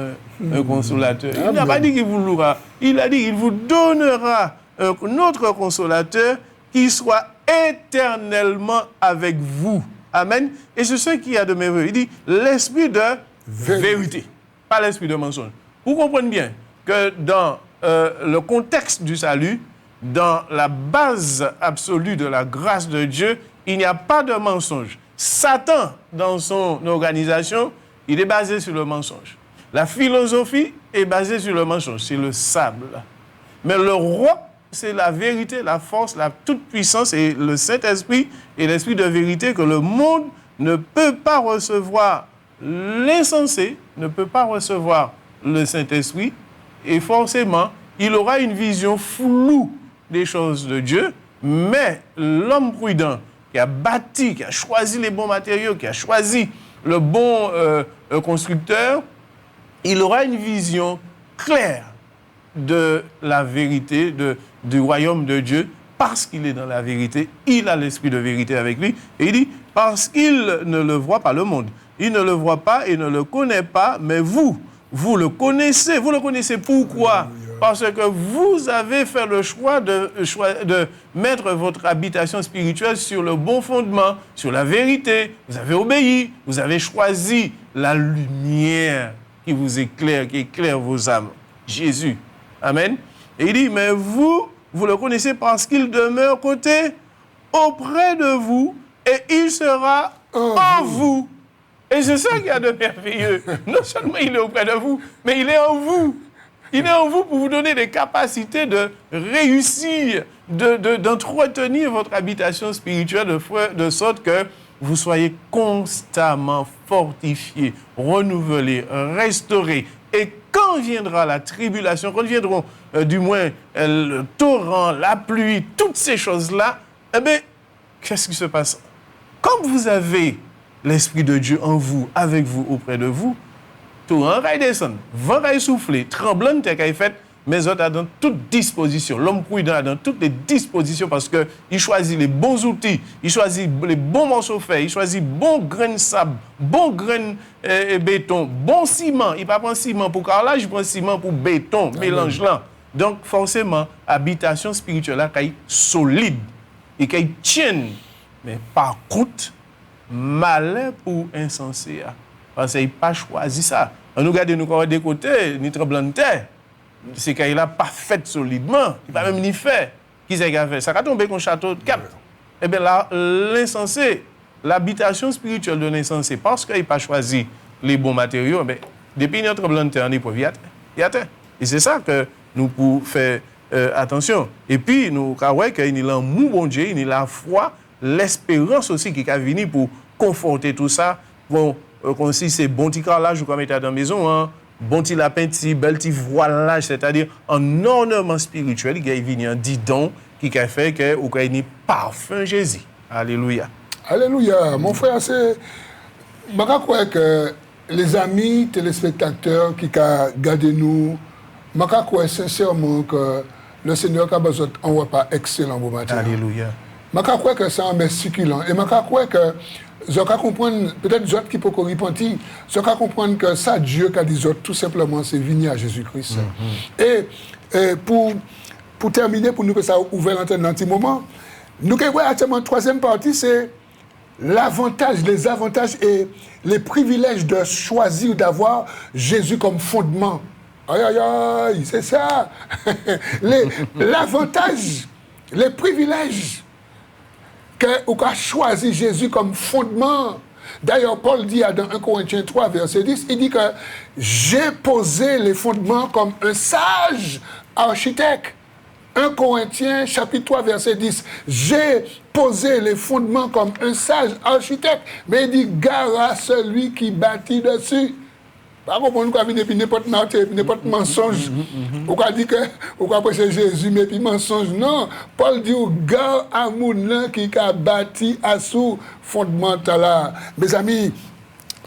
un consolateur. Il n'a pas dit qu'il vous louera. Il a dit qu'il vous donnera un autre consolateur qui soit éternellement avec vous. Amen. Et c'est ce qu'il y a de merveilleux. Il dit l'esprit de vérité, pas l'esprit de mensonge. Vous comprenez bien que dans le contexte du salut, dans la base absolue de la grâce de Dieu, il n'y a pas de mensonge. Satan, dans son organisation, il est basé sur le mensonge. La philosophie est basée sur le mensonge, c'est le sable. Mais le roi, c'est la vérité, la force, la toute-puissance et le Saint-Esprit et l'Esprit de vérité que le monde ne peut pas recevoir. L'insensé ne peut pas recevoir le Saint-Esprit et forcément, il aura une vision floue des choses de Dieu, mais l'homme prudent qui a bâti, qui a choisi les bons matériaux, qui a choisi le bon constructeur, il aura une vision claire de la vérité, du royaume de Dieu, parce qu'il est dans la vérité, il a l'esprit de vérité avec lui, et il dit, parce qu'il ne le voit pas le monde, il ne le voit pas et ne le connaît pas, mais vous vous le connaissez. Vous le connaissez pourquoi? Parce que vous avez fait le choix de mettre votre habitation spirituelle sur le bon fondement, sur la vérité. Vous avez obéi, vous avez choisi la lumière qui vous éclaire, qui éclaire vos âmes. Jésus. Amen. Et il dit, mais vous le connaissez parce qu'il demeure auprès de vous et il sera en vous. Et c'est ça qu'il y a de merveilleux. Non seulement il est auprès de vous, mais il est en vous. Il est en vous pour vous donner des capacités de réussir, d'entretenir votre habitation spirituelle de sorte que vous soyez constamment fortifiés, renouvelés, restaurés. Et quand viendra la tribulation, quand viendront du moins le torrent, la pluie, toutes ces choses-là, eh bien, qu'est-ce qui se passe? Comme vous avez l'Esprit de Dieu en vous, avec vous, auprès de vous, tout un rail descend, vent rail souffler, tremblant de terre fait, mais autres a dans toute disposition. L'homme prudent a dans toutes les dispositions parce qu'il choisit les bons outils, il choisit les bons morceaux de fer, il choisit bon grain de sable, bon grain de béton, bon ciment. Il ne prend pas ciment pour carrelage, il prend ciment pour béton, mélange là. Donc forcément, habitation spirituelle est solide et qu'elle tienne. Mais par contre, malheur pour insensé. Parce qu'il n'a pas choisi ça. On nous regarde nous des côtés, ni tremblant de terre. C'est qu'il n'a pas fait solidement. Il n'a pas même ni fait. Qui c'est qui a fait? Ça a tombé comme château de cap. Eh bien là, l'insensé, l'habitation spirituelle de l'insensé, parce qu'il n'a pas choisi les bons matériaux, mais depuis notre tremblant de terre, on est pour y atteindre. Et c'est ça que nous pouvons faire attention. Et puis, nous voyons qu'il y a un mou bon Dieu, il y a la foi, l'espérance aussi qui est venue pour conforter tout ça. Bon, comme si c'est bon petit carrelage ou comme était dans la maison, hein, bon petit lapin, petit bel petit voilage, c'est-à-dire un ornement spirituel qui est venu en didon, qui a fait que ou qu'il y a parfum Jésus. Alléluia. Alléluia. Mon frère, c'est... Je crois que les amis téléspectateurs qui ont gardé nous, je crois sincèrement que le Seigneur a besoin d'un repas excellent pour matin. Alléluia. Je crois que c'est un mets succulent. Et je crois que je comprends, peut-être les autres qui peuvent repentir, je comprends que ça, Dieu qui a dit tout simplement, c'est venir à Jésus-Christ. Et pour terminer, pour nous que ça ouvre l'antenne dans un petit moment, nous avons actuellement la troisième partie, c'est l'avantage, les avantages et les privilèges de choisir d'avoir Jésus comme fondement. Aïe, aïe, aïe, c'est ça. L'avantage, les privilèges qu'on a choisi Jésus comme fondement. D'ailleurs, Paul dit dans 1 Corinthiens 3, verset 10, il dit que j'ai posé les fondements comme un sage architecte. 1 Corinthiens chapitre 3, verset 10. J'ai posé les fondements comme un sage architecte, mais il dit gare à celui qui bâtit dessus. Par contre, on a vu n'importe mensonge. On a dit que on a prêché Jésus, mais puis mensonge. Non, Paul dit gare à moun qui a bâti à sous fondement là. Mes amis,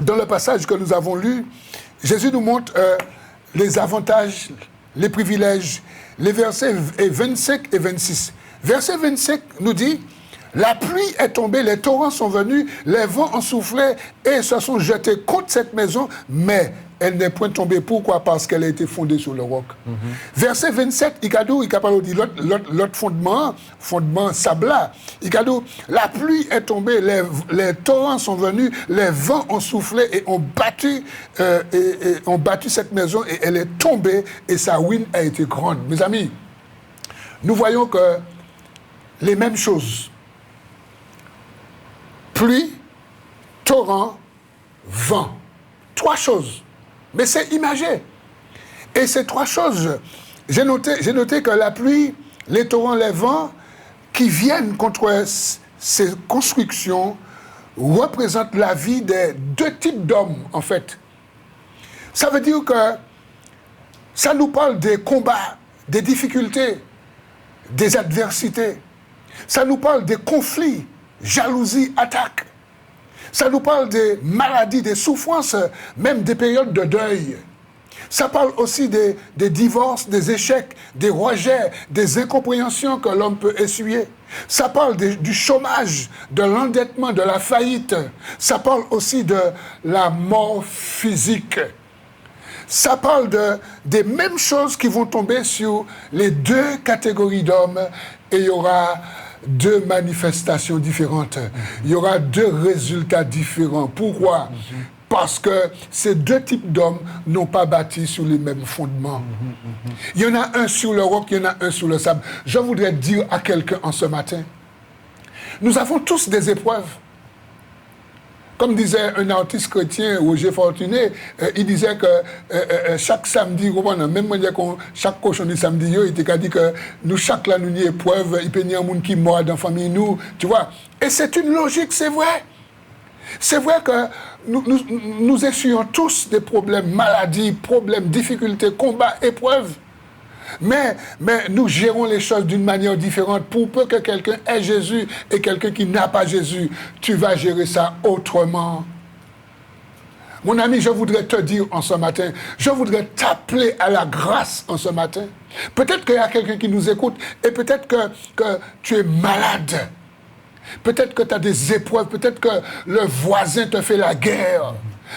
dans le passage que nous avons lu, Jésus nous montre les avantages, les privilèges, les versets 25 et 26. Verset 25 nous dit la pluie est tombée, les torrents sont venus, les vents ont soufflé et se sont jetés contre cette maison, mais elle n'est point tombée. Pourquoi? Parce qu'elle a été fondée sur le roc. Verset 27, il parle de l'autre fondement sabla. Il a dit, la pluie est tombée, les torrents sont venus, les vents ont soufflé et ont battu cette maison et elle est tombée et sa ruine a été grande. Mes amis, nous voyons que les mêmes choses. Pluie, torrent, vent. Trois choses. Mais c'est imagé. Et ces trois choses, j'ai noté que la pluie, les torrents, les vents, qui viennent contre ces constructions, représentent la vie des deux types d'hommes, en fait. Ça veut dire que ça nous parle des combats, des difficultés, des adversités. Ça nous parle des conflits, jalousie, attaque. Ça nous parle des maladies, des souffrances, même des périodes de deuil. Ça parle aussi des divorces, des échecs, des rejets, des incompréhensions que l'homme peut essuyer. Ça parle du chômage, de l'endettement, de la faillite. Ça parle aussi de la mort physique. ça parle des mêmes choses qui vont tomber sur les deux catégories d'hommes et il y aura deux manifestations différentes. Il y aura deux résultats différents. Pourquoi? Parce que ces deux types d'hommes n'ont pas bâti sur les mêmes fondements. Il y en a un sur le roc, il y en a un sur le sable. Je voudrais dire à quelqu'un en ce matin, nous avons tous des épreuves. Comme disait un artiste chrétien, Roger Fortuné, il disait que chaque samedi, même chaque cochon du samedi, il était dit que nous, chaque là, nous avons une épreuve, il peut y avoir un monde qui meurt dans la famille, nous, tu vois. Et c'est une logique, c'est vrai. C'est vrai que nous essuyons tous des problèmes, maladies, problèmes, difficultés, combats, épreuves. Mais nous gérons les choses d'une manière différente. Pour peu que quelqu'un ait Jésus et quelqu'un qui n'a pas Jésus, tu vas gérer ça autrement. Mon ami, je voudrais te dire en ce matin, je voudrais t'appeler à la grâce en ce matin. Peut-être qu'il y a quelqu'un qui nous écoute et peut-être que tu es malade. Peut-être que tu as des épreuves, peut-être que le voisin te fait la guerre.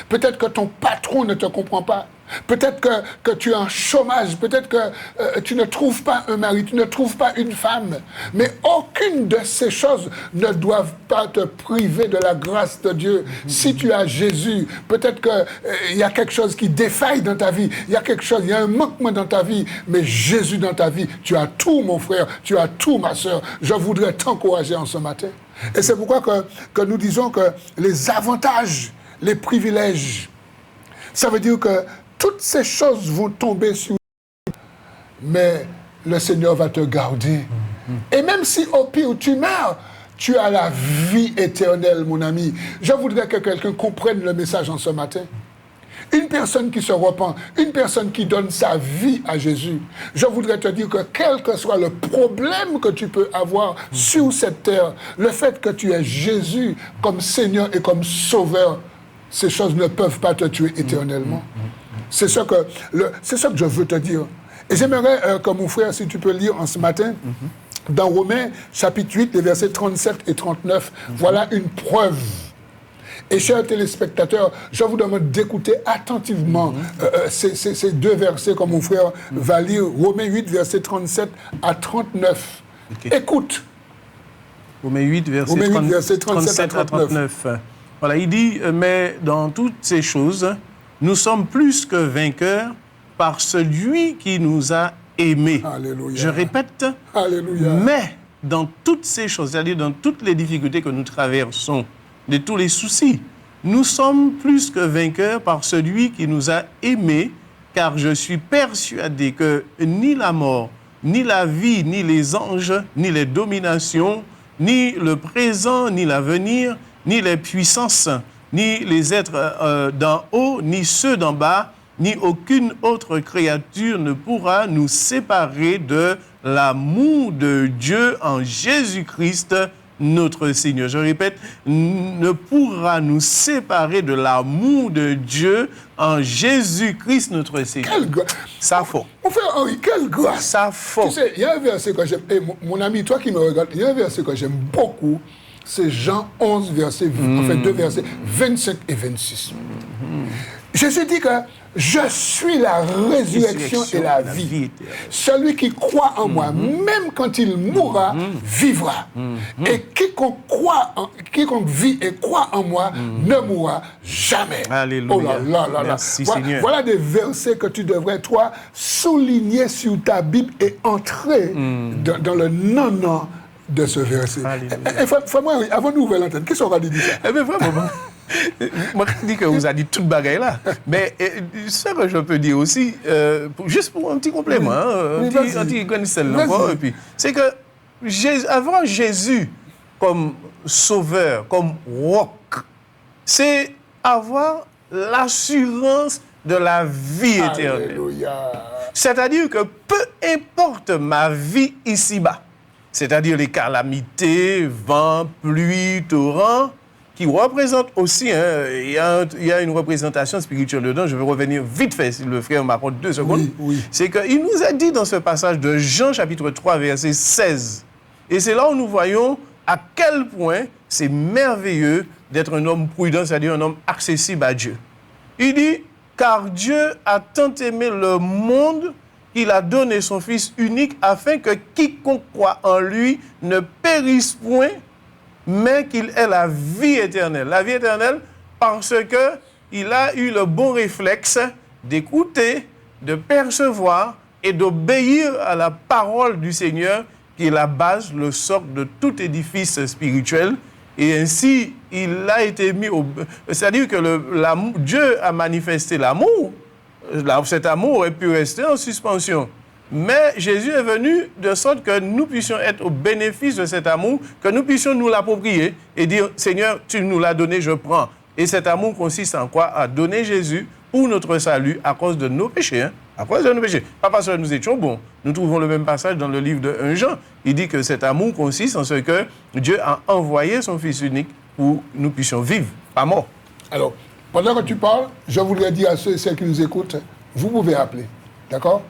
Peut-être que ton patron ne te comprend pas. Peut-être que tu es en chômage. Peut-être que tu ne trouves pas un mari, tu ne trouves pas une femme. Mais aucune de ces choses ne doivent pas te priver de la grâce de Dieu. Si tu as Jésus, peut-être qu'il y a quelque chose qui défaille dans ta vie. Il y a un manquement dans ta vie. Mais Jésus dans ta vie, tu as tout, mon frère. Tu as tout, ma soeur. Je voudrais t'encourager en ce matin. Et c'est pourquoi que nous disons que les avantages, les privilèges, ça veut dire que toutes ces choses vont tomber sur nous, mais le Seigneur va te garder. Et même si au pire tu meurs, tu as la vie éternelle, mon ami. Je voudrais que quelqu'un comprenne le message en ce matin. Une personne qui se repent, une personne qui donne sa vie à Jésus, je voudrais te dire que quel que soit le problème que tu peux avoir sur cette terre, le fait que tu aies Jésus comme Seigneur et comme Sauveur, ces choses ne peuvent pas te tuer éternellement. C'est ce que je veux te dire. Et j'aimerais que mon frère, si tu peux lire en ce matin, dans Romains, chapitre 8, les versets 37 et 39, voilà une preuve. Et chers téléspectateurs, je vous demande d'écouter attentivement ces deux versets que mon frère va lire. Romains 8, versets 37 à 39. Okay. Écoute. Romains 8, versets 37 à 39. Voilà, il dit, mais dans toutes ces choses, nous sommes plus que vainqueurs par celui qui nous a aimés. Alléluia. Je répète, Alléluia. Mais dans toutes ces choses, c'est-à-dire dans toutes les difficultés que nous traversons, de tous les soucis, nous sommes plus que vainqueurs par celui qui nous a aimés, car je suis persuadé que ni la mort, ni la vie, ni les anges, ni les dominations, ni le présent, ni l'avenir, ni les puissances, ni les êtres d'en haut, ni ceux d'en bas, ni aucune autre créature ne pourra nous séparer de l'amour de Dieu en Jésus-Christ, notre Seigneur. Je répète, ne pourra nous séparer de l'amour de Dieu en Jésus-Christ, notre Seigneur. Quelle grâce! Ça faut. Mon frère Henri, quelle grâce! Ça faut. Tu sais, il y a un verset que j'aime, mon ami, toi qui me regardes, il y a un verset que j'aime beaucoup, c'est Jean 11, verset, enfin 2 versets 25 et 26. Jésus dit que je suis la résurrection et la vie. Celui qui croit en moi, même quand il mourra, vivra. Et quiconque vit et croit en moi ne mourra jamais. Alléluia. Oh là là là là. Merci, Seigneur. Voilà des versets que tu devrais, toi, souligner sur ta Bible et entrer dans le non-non de ce verset. Fais-moi, avant d'ouvrir l'antenne, qu'est-ce qu'on va dire ça? Eh bien, vraiment. Moi, je dis que vous avez dit toute bagaille là. Mais ce que je peux dire aussi, juste pour un petit complément, un petit connaisseur, c'est que avoir Jésus comme sauveur, comme roc, c'est avoir l'assurance de la vie éternelle. Alléluia. C'est-à-dire que peu importe ma vie ici-bas, c'est-à-dire les calamités, vent, pluie, torrent, qui représente aussi, il y a une représentation spirituelle dedans, je vais revenir vite fait, si le frère m'accorde 2 secondes. Oui. C'est qu'il nous a dit dans ce passage de Jean chapitre 3, verset 16, et c'est là où nous voyons à quel point c'est merveilleux d'être un homme prudent, c'est-à-dire un homme accessible à Dieu. Il dit, car Dieu a tant aimé le monde qu'il a donné son Fils unique afin que quiconque croit en lui ne périsse point, mais qu'il ait la vie éternelle. La vie éternelle parce qu'il a eu le bon réflexe d'écouter, de percevoir et d'obéir à la parole du Seigneur qui est la base, le socle de tout édifice spirituel. Et ainsi, il a été mis au... C'est-à-dire que Dieu a manifesté l'amour. Cet amour aurait pu rester en suspension. Mais Jésus est venu de sorte que nous puissions être au bénéfice de cet amour, que nous puissions nous l'approprier et dire, Seigneur, tu nous l'as donné, je prends. Et cet amour consiste en quoi? À donner Jésus pour notre salut à cause de nos péchés. À cause de nos péchés. Pas parce que nous étions bons. Nous trouvons le même passage dans le livre de 1 Jean. Il dit que cet amour consiste en ce que Dieu a envoyé son Fils unique pour que nous puissions vivre, pas mort. Alors, pendant que tu parles, je voudrais dire à ceux et celles qui nous écoutent, vous pouvez appeler, d'accord?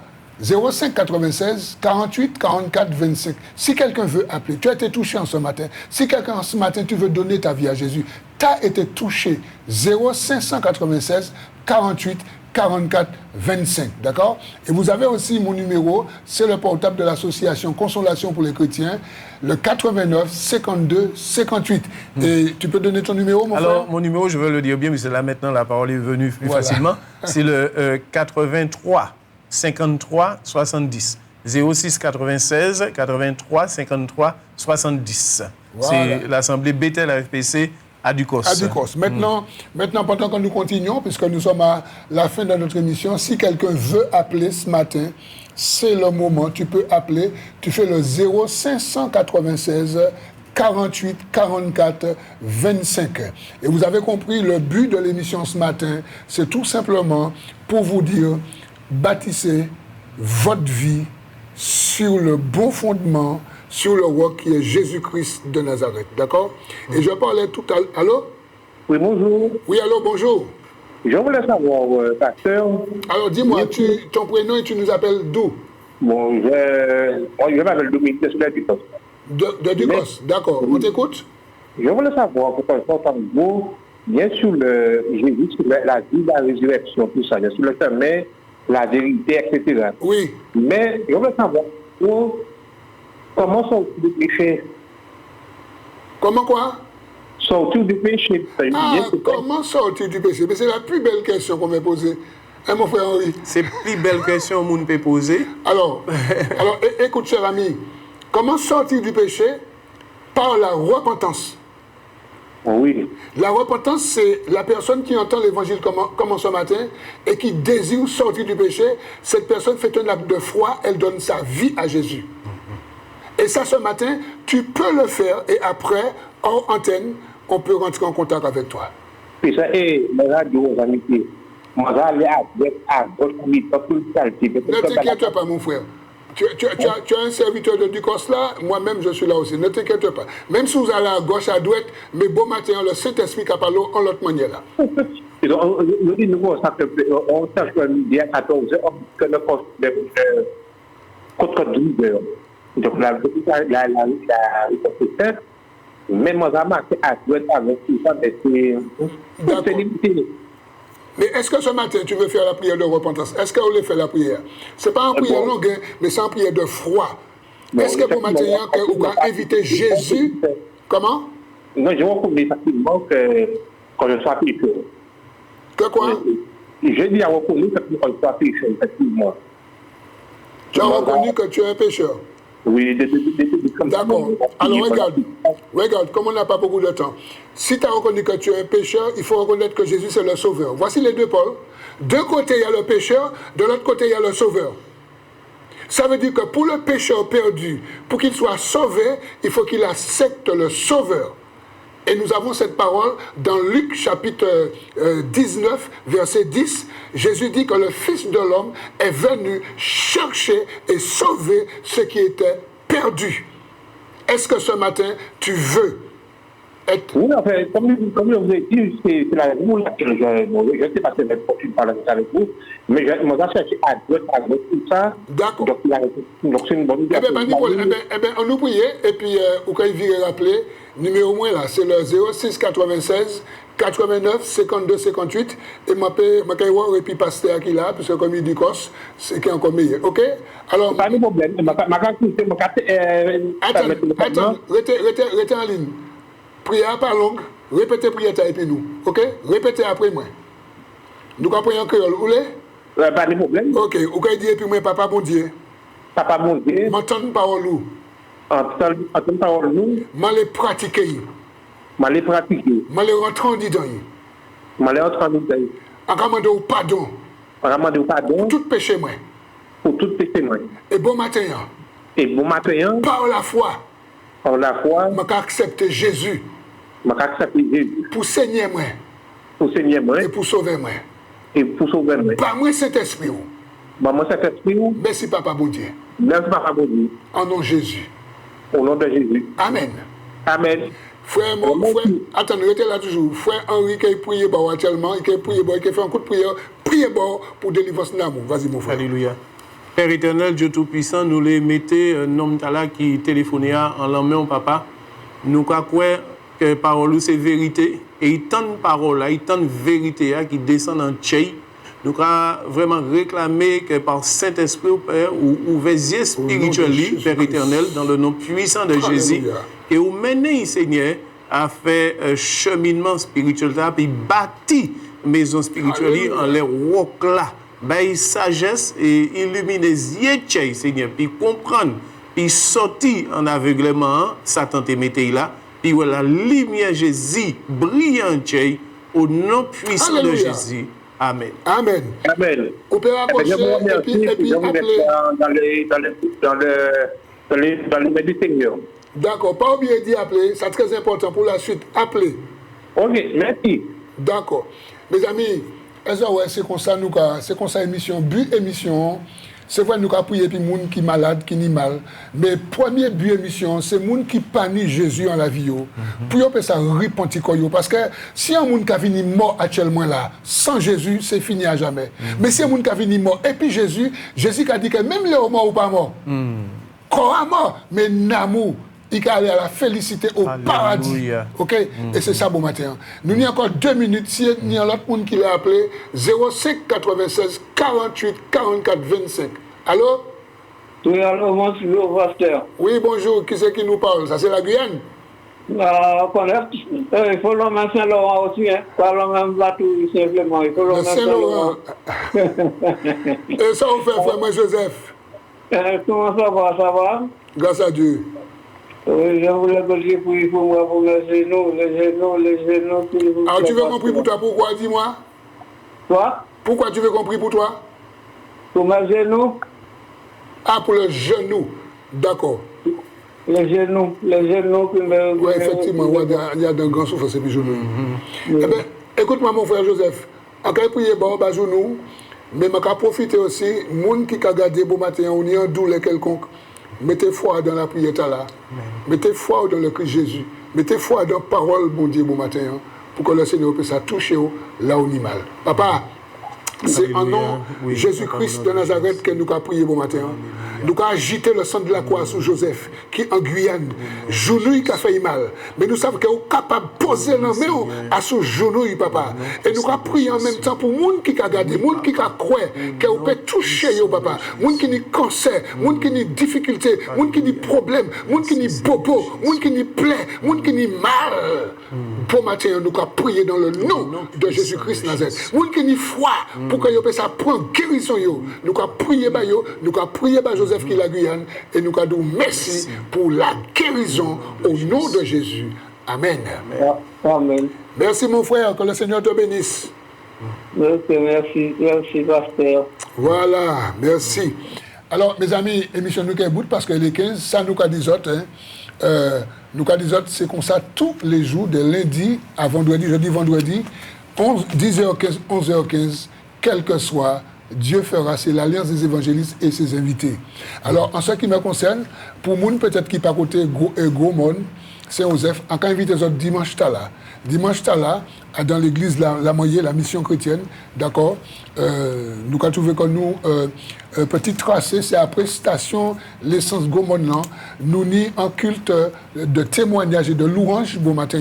05 96 48 44 25. Si quelqu'un veut appeler, tu as été touché en ce matin. Si quelqu'un ce matin, tu veux donner ta vie à Jésus, tu as été touché. 0596 48 44 25, d'accord? Et vous avez aussi mon numéro, c'est le portable de l'association Consolation pour les chrétiens, le 89 52 58. Et tu peux donner ton numéro, mon frère? Alors, mon numéro, je veux le dire bien, mais c'est là maintenant, la parole est venue plus facilement. C'est le 83 53 70. 06 96 83 53 70. Voilà. C'est l'Assemblée Bethel AFPC à Ducos. Maintenant, pendant que nous continuons, puisque nous sommes à la fin de notre émission, si quelqu'un veut appeler ce matin, c'est le moment. Tu peux appeler. Tu fais le 0596 48 44 25. Et vous avez compris, le but de l'émission ce matin, c'est tout simplement pour vous dire, bâtissez votre vie sur le bon fondement, sur le roc qui est Jésus-Christ de Nazareth. D'accord? Et je parlais tout à l'heure... Allô? Oui, bonjour. Oui, allô, bonjour. Je voulais savoir, pasteur... Alors, dis-moi, ton prénom et tu nous appelles d'où? Bon, je m'appelle Dominique de Ducos. De Ducos, d'accord. On t'écoute? Je voulais savoir, pourquoi vous, bien sûr, Jésus, sur la vie de la résurrection, tout ça, bien sûr, le chemin, la vérité, etc. Oui. Mais je voulais savoir, comment sortir du péché? Comment quoi? Sortir du péché. Comment sortir du péché? Mais c'est la plus belle question qu'on m'a posée. Hein, mon frère Henri? C'est la plus belle question que l'on peut poser. Alors, écoute, cher ami, comment sortir du péché? Par la repentance. Oui. La repentance, c'est la personne qui entend l'évangile comme ce matin et qui désire sortir du péché. Cette personne fait un acte de foi, elle donne sa vie à Jésus. Et ça, ce matin, tu peux le faire et après, hors antenne, on peut rentrer en contact avec toi. Et ça, et la radio, amitié. Moi, j'allais à votre comité pour le qualité. Ne t'inquiète pas, mon frère. Tu as un serviteur de Ducos là, moi-même je suis là aussi, ne t'inquiète pas. Même si vous allez à gauche, à droite, mais bon matin, le Saint-Esprit qui parle en l'autre manière là. Je dis nouveau, ça fait, on cherche le midi à 14h, que le poste contre 12h. Donc la même moi, ça marche à droite avec tout ça, mais c'est limité. Mais est-ce que ce matin, tu veux faire la prière de repentance? Est-ce qu'on veut faire la prière? Ce n'est pas une prière longue, mais c'est une prière de foi. Est-ce que pour matin, on va inviter Jésus? Comment? Non, je reconnais facilement que quand je sois pécheur. Que quoi? Je dis à reconnaître que quand je sois pécheur, effectivement. Tu as reconnu que tu es un pécheur? Oui, d'accord. Alors regarde, comme on n'a pas beaucoup de temps. Si tu as reconnu que tu es un pécheur, il faut reconnaître que Jésus c'est le sauveur. Voici les deux pôles. D'un côté, il y a le pécheur, de l'autre côté, il y a le sauveur. Ça veut dire que pour le pécheur perdu, pour qu'il soit sauvé, il faut qu'il accepte le sauveur. Et nous avons cette parole dans Luc chapitre 19, verset 10. Jésus dit que le Fils de l'homme est venu chercher et sauver ce qui était perdu. Est-ce que ce matin, tu veux être... Oui, enfin, comme je vous ai dit, c'est la raison laquelle je ne sais pas si je vais parler avec vous, mais je vais chercher à droite tout ça. D'accord. Donc c'est une bonne idée. Eh bien, on nous prie, et puis, vous pouvez rappeler, numéro moins là, c'est le 06 96 89 52 58 et ma et puis pasteur qui là parce que comme il dit Corse c'est qui est encore meilleur. OK? Alors pas de problème. Attends, restez en ligne. Prière pas longue, répétez prière et puis nous. OK? Répétez après moi. Nous comprenons en créole, vous voulez? Pas de problème. OK, vous pouvez dire puis moi papa bon Dieu. Papa bon Dieu. M'entendre parole ou? Entendre parole nous. M'aller pratiquer. M'aller pratiquer. M'aller rentrer dedans. M'aller rentrer dedans. En commandant pardon. En commandant pardon. Pour tout péché moi. Pour tout péché moi. Et bon matin. Et bon matin. Par la foi. Par la foi. M'a accepté Jésus. M'a accepté Jésus. Pour saigner moi. Pour saigner moi. Et pour sauver moi. Et pour sauver moi. Par moi cet esprit. Par moi cet esprit. Merci papa bon Dieu. Merci papa bon Dieu. En nom de Jésus. Au nom de Jésus. Amen. Amen. Frère, attendez, restez là toujours. Frère Henri qui a prié actuellement, qui a prié, qui a fait un coup de prière, priez pour délivrance d'amour. Vas-y, mon frère. Alléluia. Père éternel, Dieu Tout-Puissant, nous les mettez un homme là qui téléphonait en l'emmène au papa. Nous croyons que parole c'est vérité. Et il tend parole, il tend vérité qui descend en tchèque. Nous avons vraiment réclamé que par Saint-Esprit, Père, ou ouvriez spirituel, Père éternel, dans le nom puissant de Jésus, et vous menez, Seigneur, à faire un cheminement spirituel, puis bâtir maison spirituelle en les rocs là, bailler sagesse et illuminer les yeux, Seigneur, puis comprendre, puis sortir en aveuglement, Satan te mette là, puis la lumière Jésus brillante, au nom puissant de Jésus. Amen. Amen. Amen. Vous pouvez approcher et puis appeler. Dans le nom du Seigneur. D'accord. Pas oublier d'y appeler. C'est très important pour la suite. Appelez. Ok, merci. D'accord. Mes amis, c'est comme ça, c'est comme ça, émission, but émission. C'est vrai, nous avons prié pour les gens qui sont malades, qui sont mal. Mais premier but émission, c'est les gens qui paniquent Jésus en la vie. Pour que ça repentir. Parce que si un monde qui a fini mort actuellement là, sans Jésus, c'est fini à jamais. Mais si un monde qui a fini mort, et puis Jésus a dit que même les morts ou pas morts, corps à mort, mais l'amour, il peut aller à la félicité au paradis. OK? Et c'est ça, bon matin. Nous avons encore 2 minutes. Si il y a l'autre monde qui l'a appelé, 05 96 48 44 25. Allô? Oui, allô, bonjour, pasteur. Oui, bonjour. Qui c'est qui nous parle? Ça, c'est la Guyane? Il faut l'homme à Saint-Laurent aussi, hein. Pas l'homme à Batou, simplement. Il faut l'homme à Saint-Laurent. Et ça, on fait, frère, moi, Joseph. Comment ça va? Grâce à Dieu. Oui, je voulais prier pour moi, pour les genoux. Alors, tu veux qu'on prie pour toi? Pourquoi? Dis-moi. Quoi? Pourquoi tu veux qu'on prie pour toi? Pour mes genoux. Ah, pour le genou. D'accord. Les genoux qui me... Oui, effectivement, il y a de grands souffrances et puis genoux. Eh bien, écoute-moi, mon frère Joseph. En cas de prier, bon, genou, mais je vais profiter aussi, les gens qui ont gardé bon matin, on y a un douleur quelconque. Mettez foi dans la prière là. Mettez foi dans le Christ Jésus. Mettez foi dans la parole, bon Dieu, bon matin, pour que le Seigneur puisse toucher là où il mal. Papa, c'est en nom de Jésus-Christ de Nazareth que nous avons prié bon matin. Nous avons agité le sang de la croix sur Joseph, qui en Guyane, genou qui a fait mal. Mais nous savons qu'il est capable de poser la main à ce genou, papa. Et nous avons prié en même temps pour les gens qui ont gardé, les gens qui ont cru, qui ont touché, papa. Les gens qui ont cancer, les gens qui ont difficulté, les gens qui ont problème, les gens qui ont bobo, les gens qui ont plaie, les gens qui ont mal. Pour matin, nous avons prié dans le nom de Jésus-Christ Nazareth. Les gens qui ont foi pour que vous puissiez prendre guérison. Nous avons prié, nous avons prié Joseph qui la Guyane et nous avons dit merci pour la guérison au nom de Jésus. Amen. Amen. Merci mon frère, que le Seigneur te bénisse. Merci, pasteur. Voilà, merci. Alors mes amis, émission nous est bout parce que les 15, ça nous a dit autres. Nous avons dit autres, c'est comme ça tous les jours, de lundi à vendredi, jeudi, vendredi, 10h15, 11h15, quel que soit. Dieu fera, c'est l'alliance des évangélistes et ses invités. Alors, en ce qui me concerne, pour les gens peut-être qui pas côté gros monde, Saint-Joseph, encore invité les autres dimanche là. Dimanche là, dans l'église la Moyenne, la mission chrétienne, d'accord, nous avons trouvé que nous, petit tracé, c'est après station, l'essence Gomon, nous ni en culte de témoignage et de louange, bon matin,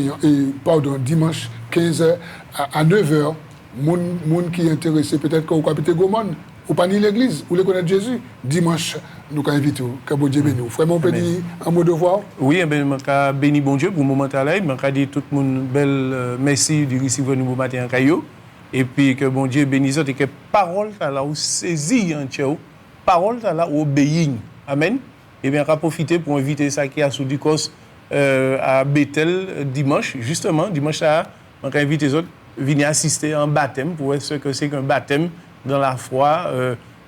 dimanche 15h à 9h, moun qui est intéressé, peut-être que vous avez Gomon, ou pas ni l'église, ou les connaître Jésus, dimanche, nous avons invité, que bon Dieu bénisse. Vraiment, on peut dire un mot de voix? Oui, je vais bénir bon Dieu pour le moment là. Je vais dire tout le monde belle merci du receveur nous matin en caillou. Et puis que bon Dieu bénisse et que parole là ou saisie en tchao, parole là ou obéir. Amen. Et bien, on va profiter pour inviter ça qui a sous du cos à Bethel dimanche. Justement, dimanche là, on va inviter les autres venir assister à un baptême pour voir ce que c'est qu'un baptême dans la foi.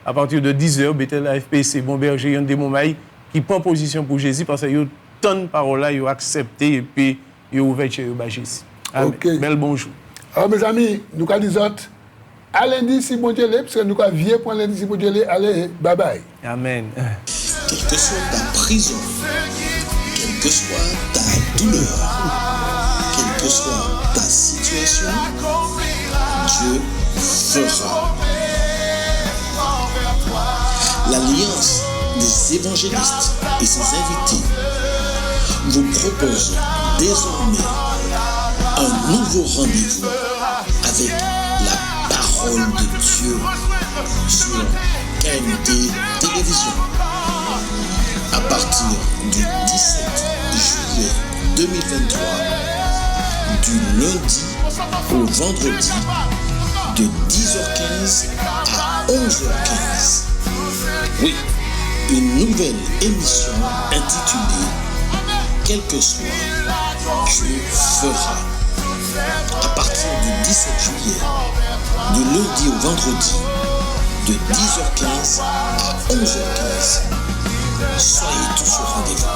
À partir de 10h, Bethel AFPC, bon berger, Yon Demomaï, qui prend position pour Jésus parce qu'il y a tant de paroles là, il a accepté et puis il a ouvert chez Jésus. Okay. Bel bonjour. Alors, mes amis, nous avons dit autres, à lundi si bon Dieu l'est, parce que nous avons vieux pour lundi si bon Dieu l'est, allez, bye bye. Amen. Quelle que soit ta prison, quelle que soit ta douleur, quelle que soit ta situation, Dieu fera. L'Alliance des évangélistes et ses invités vous propose désormais un nouveau rendez-vous avec la parole de Dieu sur KMT Télévision. À partir du 17 juillet 2023, du lundi au vendredi, de 10h15 à 11h15. Oui, une nouvelle émission intitulée « Quel que soit, Dieu fera ». À partir du 17 juillet, du lundi au vendredi, de 10h15 à 11h15. Soyez tous au rendez-vous.